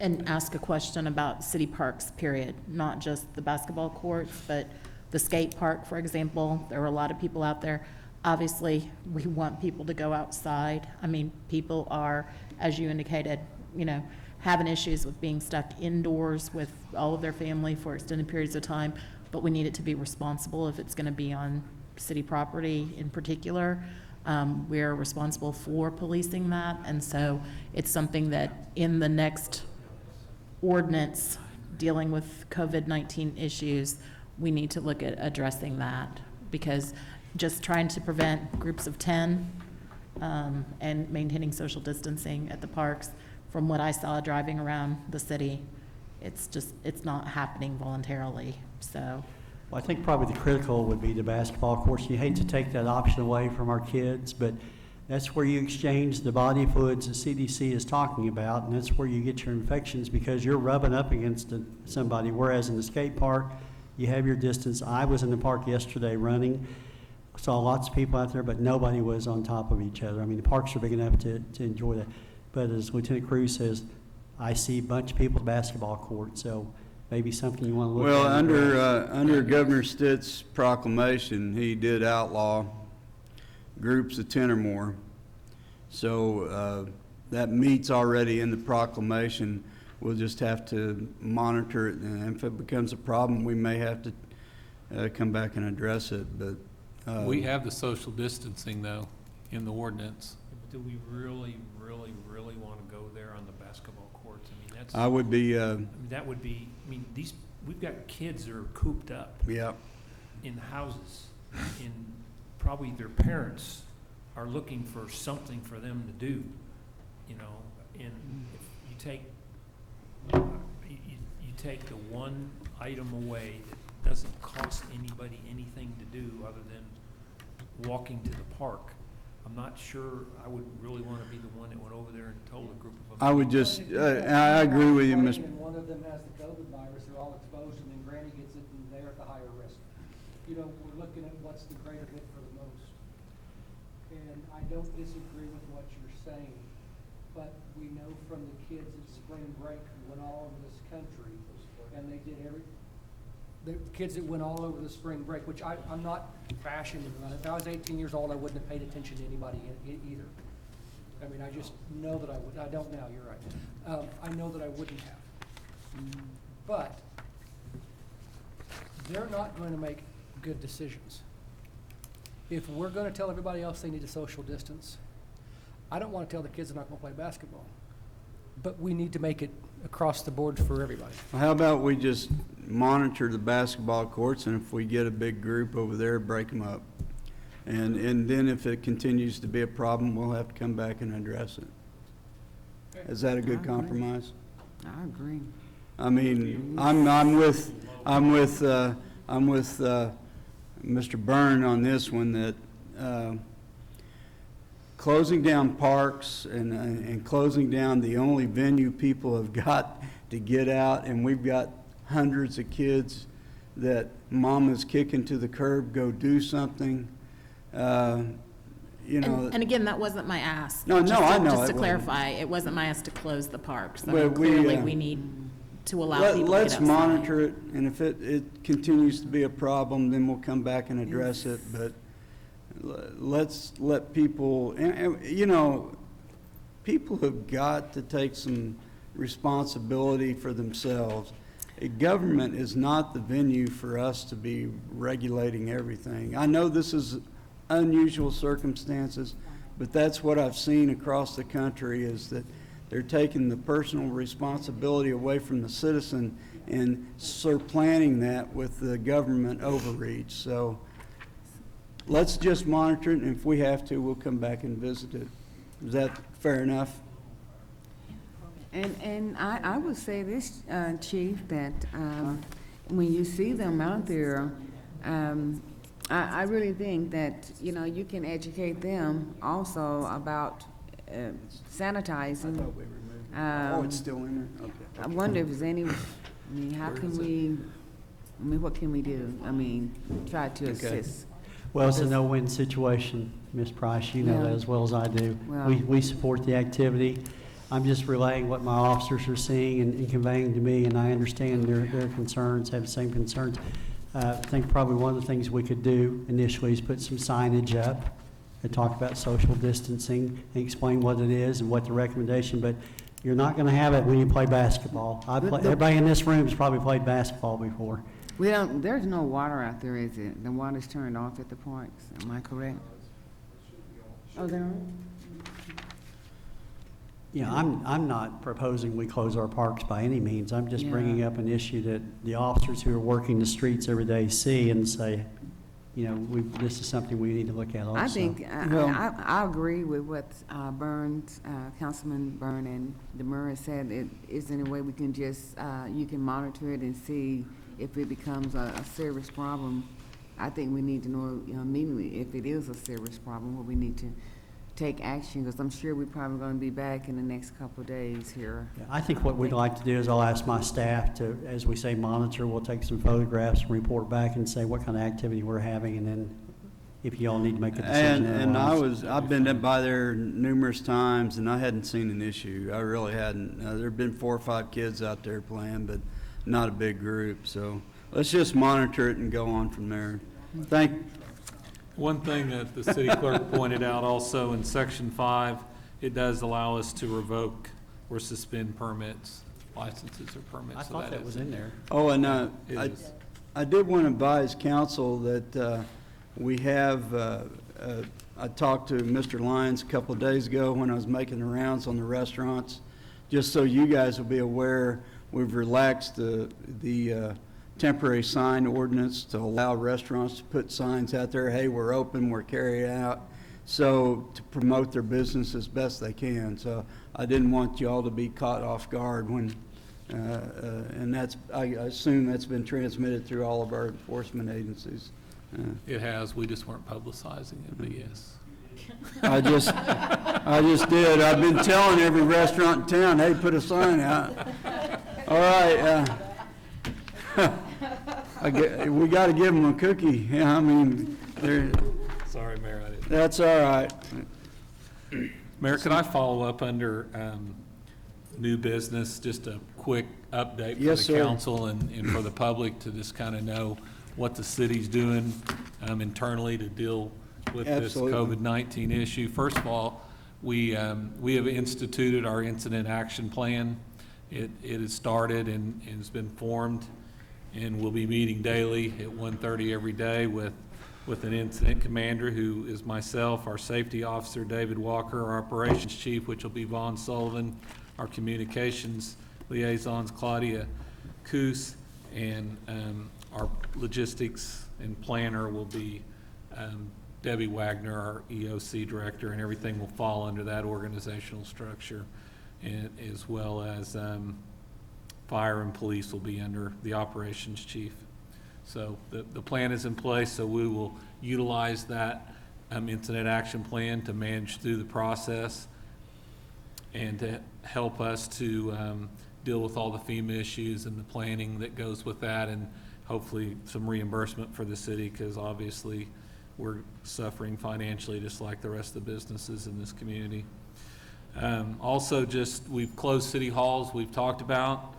S3: and ask a question about city parks, period, not just the basketball courts, but the skate park, for example. There were a lot of people out there. Obviously, we want people to go outside. I mean, people are, as you indicated, you know, having issues with being stuck indoors with all of their family for extended periods of time, but we need it to be responsible if it's going to be on city property in particular. We're responsible for policing that, and so it's something that in the next ordinance dealing with COVID-19 issues, we need to look at addressing that, because just trying to prevent groups of 10 and maintaining social distancing at the parks, from what I saw driving around the city, it's not happening voluntarily, so.
S10: Well, I think probably the critical would be the basketball courts. You hate to take that option away from our kids, but that's where you exchange the body fluids the CDC is talking about, and that's where you get your infections because you're rubbing up against somebody, whereas in the skate park, you have your distance. I was in the park yesterday running, saw lots of people out there, but nobody was on top of each other. I mean, the parks are big enough to enjoy that. But as Lieutenant Cruz says, I see a bunch of people at the basketball court, so maybe something you want to look at.
S13: Well, under Governor Stitt's proclamation, he did outlaw groups of 10 or more. So that meets already in the proclamation. We'll just have to monitor it, and if it becomes a problem, we may have to come back and address it. But
S4: We have the social distancing, though, in the ordinance.
S12: Do we really want to go there on the basketball courts? I mean, that's.
S13: I would be.
S12: I mean, that would be. I mean, we've got kids that are cooped up.
S13: Yeah.
S12: In houses, and probably their parents are looking for something for them to do, you know. And if you take you take the one item away that doesn't cost anybody anything to do other than walking to the park. I'm not sure I would really want to be the one that went over there and told a group of them.
S13: I would just. I agree with you, Mr.
S5: And one of them has the COVID virus, they're all exposed, and then Granny gets it, and they're at the higher risk. You know, we're looking at what's the greater hit for the most. And I don't disagree with what you're saying, but we know from the kids at spring break who went all over this country, and they did the kids that went all over the spring break, which I'm not bashing them. If I was 18 years old, I wouldn't have paid attention to anybody either. I mean, I just know that I would. I don't now, you're right. I know that I wouldn't have. But they're not going to make good decisions. If we're going to tell everybody else they need to social distance, I don't want to tell the kids they're not going to play basketball. But we need to make it across the board for everybody.
S13: How about we just monitor the basketball courts, and if we get a big group over there, break them up. And then if it continues to be a problem, we'll have to come back and address it. Is that a good compromise?
S6: I agree.
S13: I mean, I'm with Mr. Byrne on this one, that closing down parks and closing down the only venue people have got to get out, and we've got hundreds of kids that mama's kicking to the curb, go do something. You know.
S3: And again, that wasn't my ask.
S13: No, I know.
S3: Just to clarify, it wasn't my ask to close the parks. I
S13: Well,
S3: mean, clearly, we need to allow people to get
S13: Let's
S3: outside.
S13: monitor it, and if it continues to be a problem, then we'll come back and address it. But let's let people, and, you know, people have got to take some responsibility for themselves. A government is not the venue for us to be regulating everything. I know this is unusual circumstances, but that's what I've seen across the country, is that they're taking the personal responsibility away from the citizen and supplanting that with the government overreach. So let's just monitor it, and if we have to, we'll come back and visit it. Is that fair enough?
S6: And I would say this, Chief, that when you see them out there, I really think that, you know, you can educate them also about sanitizing.
S13: I thought we removed it. Oh, it's still in there? Okay.
S6: I wonder if there's any, I mean, how can we, I mean, what can we do? I mean, try to assist.
S10: Well, it's a no-win situation, Ms. Price. You know
S6: Yeah.
S10: that as well as I do.
S6: Well-
S10: We support the activity. I'm just relaying what my officers are seeing and conveying to me, and I understand their concerns, have the same concerns. I think probably one of the things we could do initially is put some signage up and talk about social distancing and explain what it is and what the recommendation, but you're not going to have it when you play basketball. Everybody in this room has probably played basketball before.
S6: There's no water out there, is it? The water's turned off at the parks, am I correct? Oh, there are?
S10: Yeah, I'm not proposing we close our parks by any means. I'm just bringing up an issue that the officers who are working the streets every day see and say, you know, this is something we need to look at also.
S6: I think, I agree with what Burns, Councilman Byrne and Demers said. Is there any way we can just, you can monitor it and see if it becomes a serious problem? I think we need to know, immediately if it is a serious problem, what we need to take action, because I'm sure we're probably going to be back in the next couple of days here.
S10: Yeah, I think what we'd like to do is I'll ask my staff to, as we say, monitor. We'll take some photographs and report back and say what kind of activity we're having, and then if you all need to make a decision.
S13: And
S10: otherwise.
S13: I've been by there numerous times, and I hadn't seen an issue. I really hadn't. There have been 4 or 5 kids out there playing, but not a big group. So let's just monitor it and go on from there.
S4: One thing that the city clerk pointed out also in section 5, it does allow us to revoke or suspend permits, licenses or permits.
S10: I thought that was in there.
S13: Oh, and
S4: It is.
S13: I did want to advise council that we have, I talked to Mr. Lyons a couple of days ago when I was making the rounds on the restaurants. Just so you guys will be aware, we've relaxed the temporary sign ordinance to allow restaurants to put signs out there, hey, we're open, we're carrying out, so to promote their business as best they can. So I didn't want you all to be caught off guard when, and I assume that's been transmitted through all of our enforcement agencies.
S4: It has, we just weren't publicizing it, but yes.
S13: I just did. I've been telling every restaurant in town, hey, put a sign out. All right, we got to give them a cookie. Yeah, I mean,
S4: Sorry, Mayor, I didn't.
S13: that's all right.
S4: Mayor, could I follow up under new business, just a quick update for
S13: Yes,
S4: the
S13: sir.
S4: council and for the public to just kind of know what the city's doing internally to deal with
S13: Absolutely.
S4: this COVID-19 issue. First of all, we have instituted our incident action plan. It has started and has been formed, and we'll be meeting daily at 1:30 every day with an incident commander who is myself, our safety officer, David Walker, our operations chief, which will be Vaughn Sullivan, our communications liaisons, Claudia Coos, and our logistics and planner will be Debbie Wagner, our EOC director, and everything will fall under that organizational structure, and as well as fire and police will be under the operations chief. So the plan is in place, so we will utilize that incident action plan to manage through the process and to help us to deal with all the FEMA issues and the planning that goes with that, and hopefully some reimbursement for the city, because obviously we're suffering financially just like the rest of the businesses in this community. Also, we've closed city halls, we've talked about.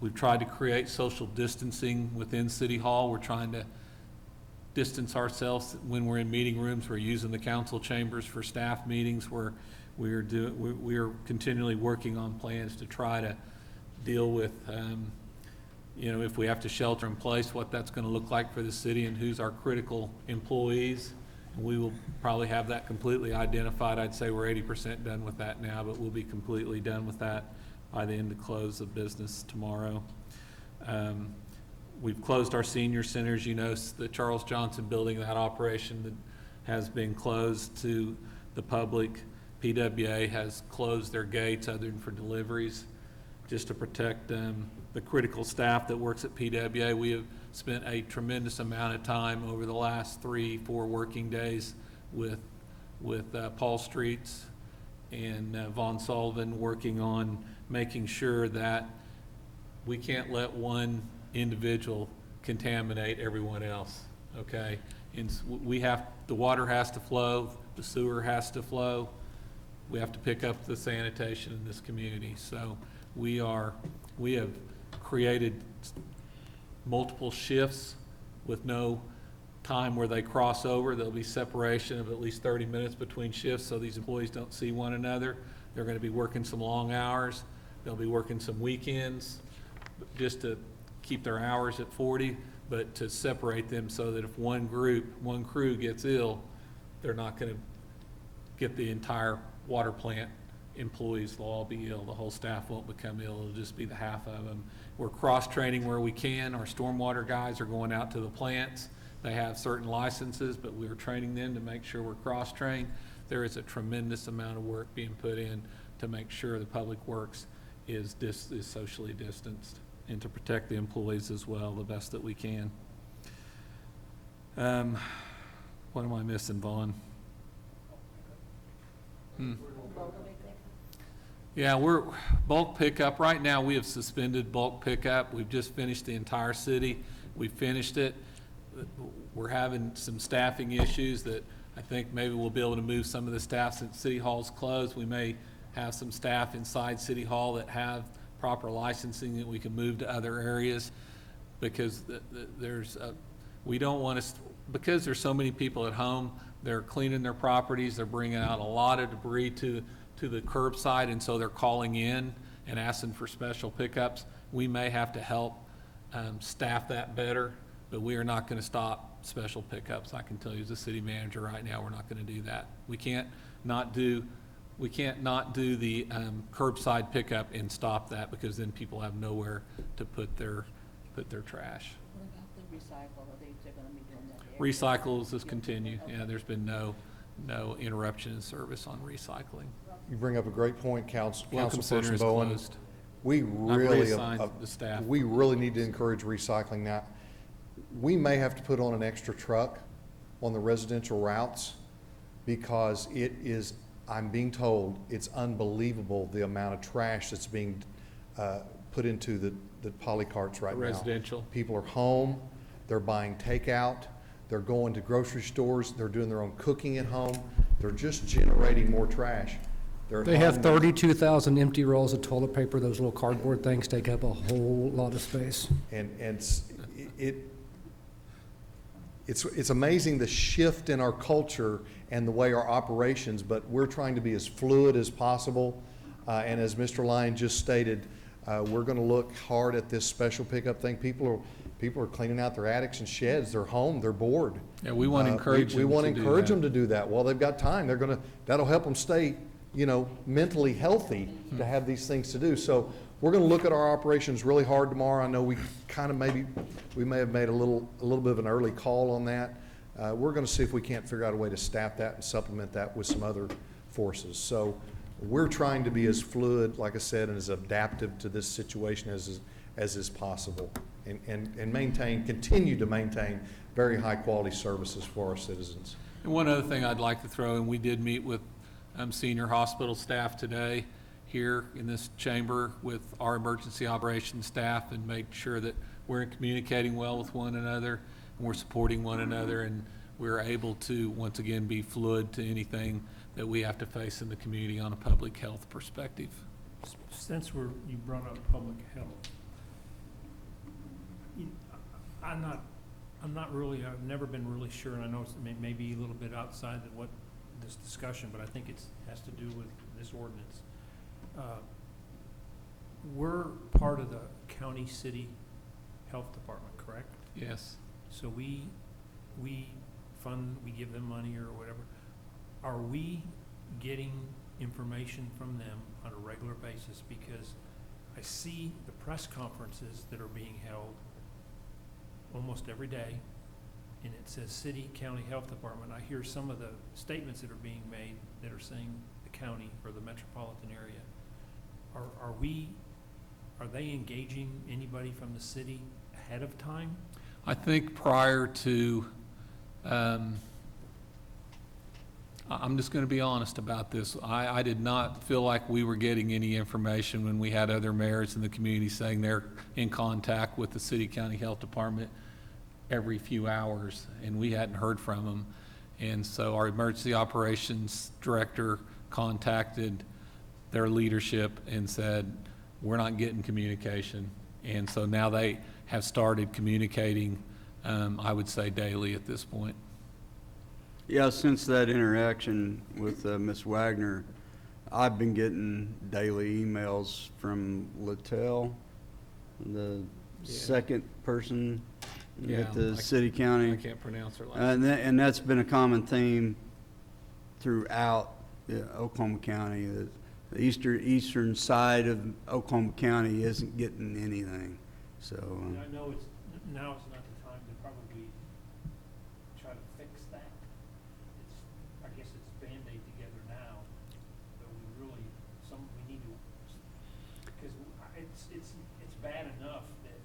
S4: We've tried to create social distancing within City Hall. We're trying to distance ourselves when we're in meeting rooms. We're using the council chambers for staff meetings. We are continually working on plans to try to deal with, if we have to shelter in place, what that's going to look like for the city and who's our critical employees. And we will probably have that completely identified. I'd say we're 80% done with that now, but we'll be completely done with that by the end of close of business tomorrow. We've closed our senior centers. You know, the Charles Johnson building, that operation that has been closed to the public. PWA has closed their gates other than for deliveries, just to protect the critical staff that works at PWA. We have spent a tremendous amount of time over the last 3-4 working days with Paul Streets and Vaughn Sullivan working on making sure that we can't let one individual contaminate everyone else, okay? And the water has to flow, the sewer has to flow, we have to pick up the sanitation in this community. So we have created multiple shifts with no time where they cross over. There'll be separation of at least 30 minutes between shifts so these employees don't see one another. They're going to be working some long hours. They'll be working some weekends just to keep their hours at 40, but to separate them so that if one crew gets ill, they're not going to get the entire water plant employees, they'll all be ill. The whole staff won't become ill. It'll just be the half of them. We're cross-training where we can. Our stormwater guys are going out to the plants. They have certain licenses, but we're training them to make sure we're cross-trained. There is a tremendous amount of work being put in to make sure the public works is socially distanced and to protect the employees as well the best that we can. What am I missing, Vaughn? Yeah, we're bulk pickup. Right now, we have suspended bulk pickup. We've just finished the entire city. We finished it. We're having some staffing issues that I think maybe we'll be able to move some of the staff since City Hall's closed. We may have some staff inside City Hall that have proper licensing that we can move to other areas because we don't want to, because there's so many people at home, they're cleaning their properties, they're bringing out a lot of debris to the curbside, and so they're calling in and asking for special pickups. We may have to help staff that better, but we are not going to stop special pickups. I can tell you as a city manager right now, we're not going to do that. We can't not do the curbside pickup and stop that because then people have nowhere to put their trash.
S14: What about the recycle? Are they going to be doing that?
S4: Recycles is continue. Yeah, there's been no interruption in service on recycling.
S2: You bring up a great point,
S4: Welcome Center
S2: Councilperson
S4: is
S2: Bowen.
S4: closed.
S2: We
S4: I've
S2: really,
S4: reassigned the staff.
S2: we really need to encourage recycling now. We may have to put on an extra truck on the residential routes because it is, I'm being told, it's unbelievable the amount of trash that's being put into the poly carts right now.
S4: Residential.
S2: People are home, they're buying takeout, they're going to grocery stores, they're doing their own cooking at home, they're just generating more trash. They're at
S5: They have
S2: home.
S5: 32,000 empty rolls of toilet paper. Those little cardboard things take up a whole lot of space.
S2: And it's amazing the shift in our culture and the way our operations, but we're trying to be as fluid as possible. And as Mr. Lyon just stated, we're going to look hard at this special pickup thing. People are cleaning out their attics and sheds. They're home. They're bored.
S4: Yeah, we want to encourage
S2: We
S4: them
S2: want
S4: to
S2: to
S4: do
S2: encourage
S4: that.
S2: them to do that while they've got time. That'll help them stay, mentally healthy to have these things to do. So we're going to look at our operations really hard tomorrow. I know we may have made a little bit of an early call on that. We're going to see if we can't figure out a way to staff that and supplement that with some other forces. So we're trying to be as fluid, like I said, and as adaptive to this situation as is possible, and continue to maintain very high quality services for our citizens.
S4: And one other thing I'd like to throw in, we did meet with senior hospital staff today here in this chamber with our emergency operations staff and make sure that we're communicating well with one another and we're supporting one another and we're able to, once again, be fluid to anything that we have to face in the community on a public health perspective.
S12: Since you brought up public health, I've never been really sure, and I know it's maybe a little bit outside of what this discussion, but I think it has to do with this ordinance. We're part of the county city health department, correct?
S4: Yes.
S12: So we fund, we give them money or whatever. Are we getting information from them on a regular basis? Because I see the press conferences that are being held almost every day, and it says city, county health department. I hear some of the statements that are being made that are saying the county or the metropolitan area. Are they engaging anybody from the city ahead of time?
S4: I think prior to, I'm just going to be honest about this. I did not feel like we were getting any information when we had other mayors in the community saying they're in contact with the city, county health department every few hours, and we hadn't heard from them. And so our emergency operations director contacted their leadership and said, we're not getting communication. And so now they have started communicating, I would say daily at this point.
S13: Yeah, since that interaction with Ms. Wagner, I've been getting daily emails from Littell, the second person at the city county.
S4: I can't pronounce her last
S13: And and that's been a common theme throughout Oklahoma County. The eastern side of Oklahoma County isn't getting anything. So
S12: I know now is not the time to probably try to fix that. I guess it's Band-Aid together now, but we need to, because it's bad enough that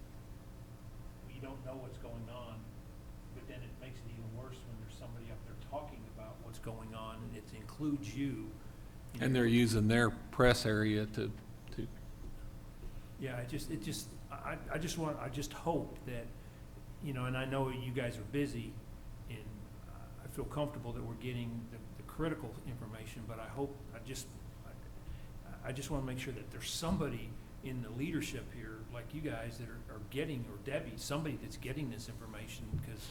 S12: we don't know what's going on, but then it makes it even worse when there's somebody up there talking about what's going on, and it includes you.
S4: And they're using their press area to
S12: Yeah, I just hope that, and I know you guys are busy, and I feel comfortable that we're getting the critical information, but I just want to make sure that there's somebody in the leadership here, like you guys, that are getting, or Debbie, somebody that's getting this information, because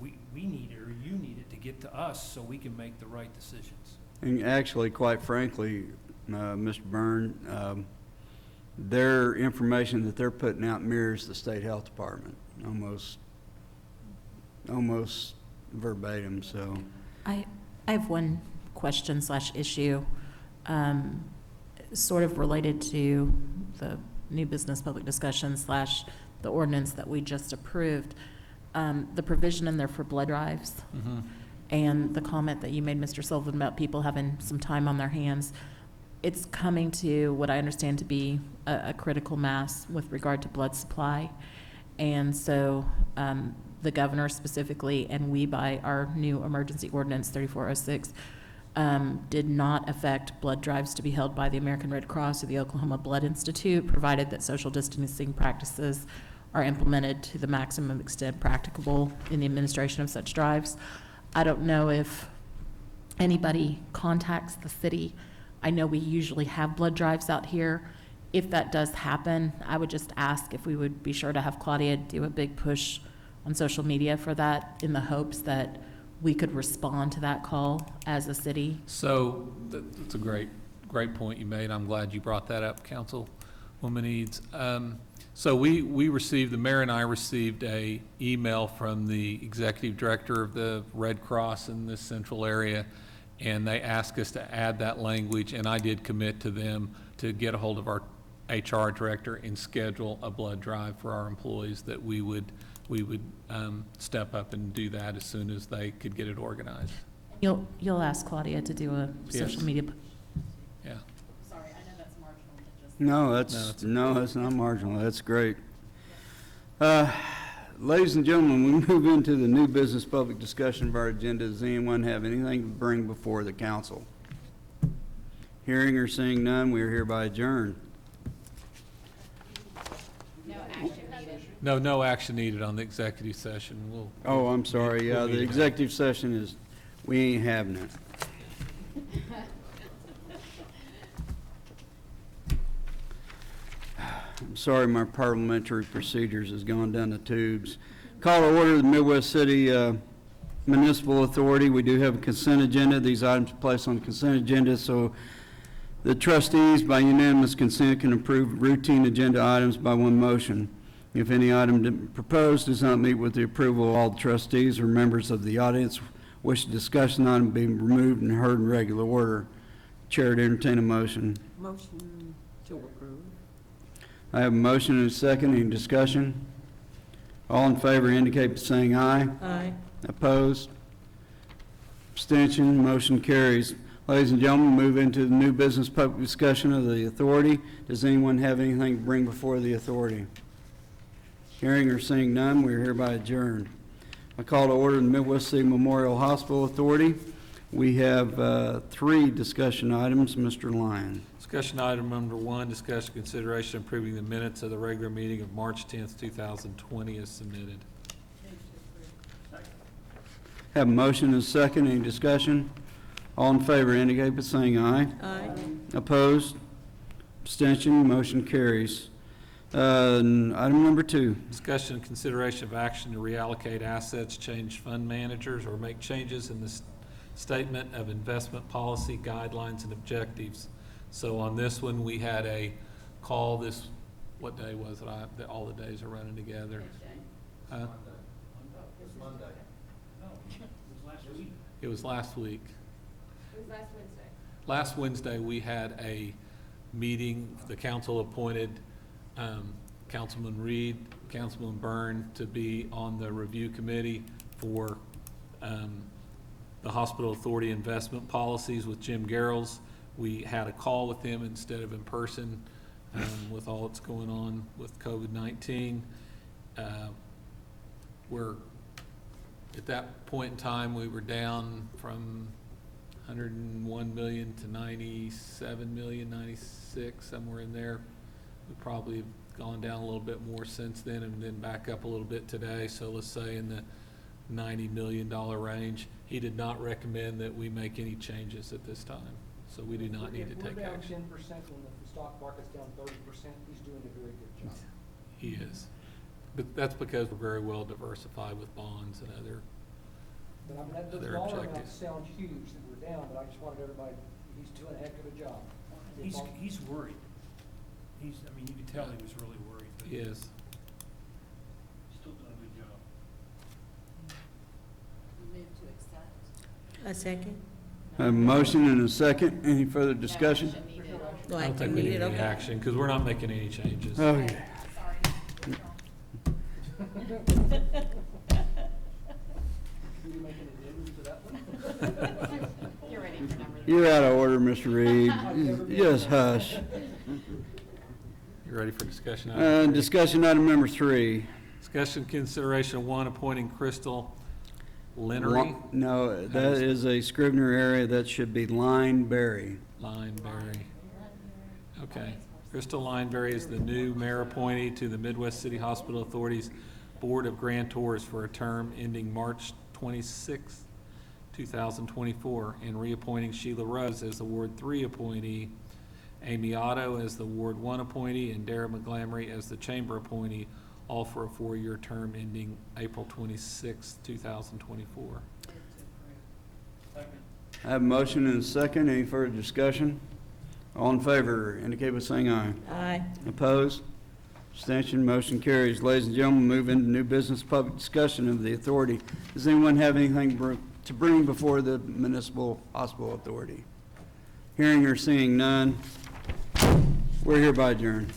S12: we need it, or you need it to get to us so we can make the right decisions.
S13: And actually, quite frankly, Mr. Byrne, their information that they're putting out mirrors the state health department, almost verbatim, so.
S3: I have one question / issue, sort of related to the new business public discussion / the ordinance that we just approved. The provision in there for blood drives.
S4: Mm-hmm.
S3: And the comment that you made, Mr. Sullivan, about people having some time on their hands, it's coming to what I understand to be a critical mass with regard to blood supply. And so the governor specifically, and we by our new emergency ordinance 3406, did not affect blood drives to be held by the American Red Cross or the Oklahoma Blood Institute, provided that social distancing practices are implemented to the maximum extent practicable in the administration of such drives. I don't know if anybody contacts the city. I know we usually have blood drives out here. If that does happen, I would just ask if we would be sure to have Claudia do a big push on social media for that, in the hopes that we could respond to that call as a city.
S4: So that's a great point you made. I'm glad you brought that up, Councilwoman Eads. So the mayor and I received a email from the executive director of the Red Cross in this central area, and they asked us to add that language, and I did commit to them to get a hold of our HR director and schedule a blood drive for our employees, that we would step up and do that as soon as they could get it organized.
S3: You'll ask Claudia to do a social media.
S4: Yeah.
S3: Sorry, I know that's marginal, but just.
S13: No, that's not marginal. That's great. Ladies and gentlemen, we move into the new business public discussion of our agenda. Does anyone have anything to bring before the council? Hearing or seeing none, we are hereby adjourned.
S4: No action needed on the executive session.
S13: Oh, I'm sorry. Yeah,
S4: we'll
S13: the
S4: meet
S13: executive session is, we ain't having it. I'm sorry, my parliamentary procedures has gone down the tubes. Call to order the Midwest City Municipal Authority. We do have a consent agenda. These items are placed on the consent agenda, so the trustees, by unanimous consent, can approve routine agenda items by one motion. If any item proposed does not meet with the approval of all the trustees or members of the audience wish to discuss an item being removed and heard in regular order, Chair to entertain a motion.
S6: Motion to approve.
S13: I have a motion and a second. Any discussion? All in favor indicate by saying aye.
S7: Aye.
S13: Opposed? Abstention? Motion carries. Ladies and gentlemen, move into the new business public discussion of the authority. Does anyone have anything to bring before the authority? Hearing or seeing none, we are hereby adjourned. I call to order the Midwest City Memorial Hospital Authority. We have 3 discussion items. Mr. Lyon.
S4: Discussion item number 1, discussion consideration approving the minutes of the regular meeting of March 10th, 2020 as submitted.
S13: Have a motion and a second. Any discussion? All in favor indicate by saying aye.
S7: Aye.
S13: Opposed? Abstention? Motion carries. Item number 2.
S4: Discussion and consideration of action to reallocate assets, change fund managers, or make changes in the statement of investment policy, guidelines, and objectives. So on this one, we had a call this, what day was it? All the days are running together. Huh? It was last week.
S14: It was last Wednesday.
S4: Last Wednesday, we had a meeting, the council appointed Councilman Reed, Councilman Byrne to be on the review committee for the Hospital Authority investment policies with Jim Garrels. We had a call with him instead of in person with all that's going on with COVID-19. We're, at that point in time, we were down from 101 million to 97 million, 96, somewhere in there. We probably have gone down a little bit more since then and then back up a little bit today. So let's say in the $90 million range. He did not recommend that we make any changes at this time. So we do not need to take action.
S5: If we're down 10% when the stock market's down 30%, he's doing a very good job.
S4: He is. But that's because we're very well diversified with bonds and other
S5: But I mean, the
S4: other
S5: dollar amount
S4: objectives.
S5: sounds huge that we're down, but I just wanted everybody, he's doing a heck of a job.
S12: He's worried. I mean, you could tell he was really worried, but
S4: He is.
S12: still doing a good job.
S14: Move to accept.
S7: A second?
S13: I have a motion and a second. Any further discussion?
S14: No action needed.
S7: No
S4: I don't
S7: action
S4: think we need
S7: needed,
S4: any
S7: okay.
S4: action because we're not making any changes.
S13: Okay.
S14: Sorry.
S5: Can we make an addendum to that one?
S14: You're ready for number 3.
S13: You're out of order, Mr. Reed. Just hush.
S4: You ready for discussion? Item three?
S13: Discussion item number 3.
S4: Discussion consideration of 1, appointing Crystal Linery,
S13: No, that is a Scrivener area. That should be Lineberry.
S4: Lineberry. Okay. Crystal Lineberry is the new mayor appointee to the Midwest City Hospital Authority's Board of Grantors for a term ending March 26, 2024, and reappointing Sheila Rose as the Ward 3 appointee, Amy Otto as the Ward 1 appointee, and Dara McGlamory as the Chamber appointee, all for a 4-year term ending April 26, 2024.
S13: I have a motion and a second. Any further discussion? All in favor indicate by saying aye.
S7: Aye.
S13: Opposed? Abstention? Motion carries. Ladies and gentlemen, move into new business public discussion of the authority. Does anyone have anything to bring before the Municipal Hospital Authority? Hearing or seeing none, we're hereby adjourned.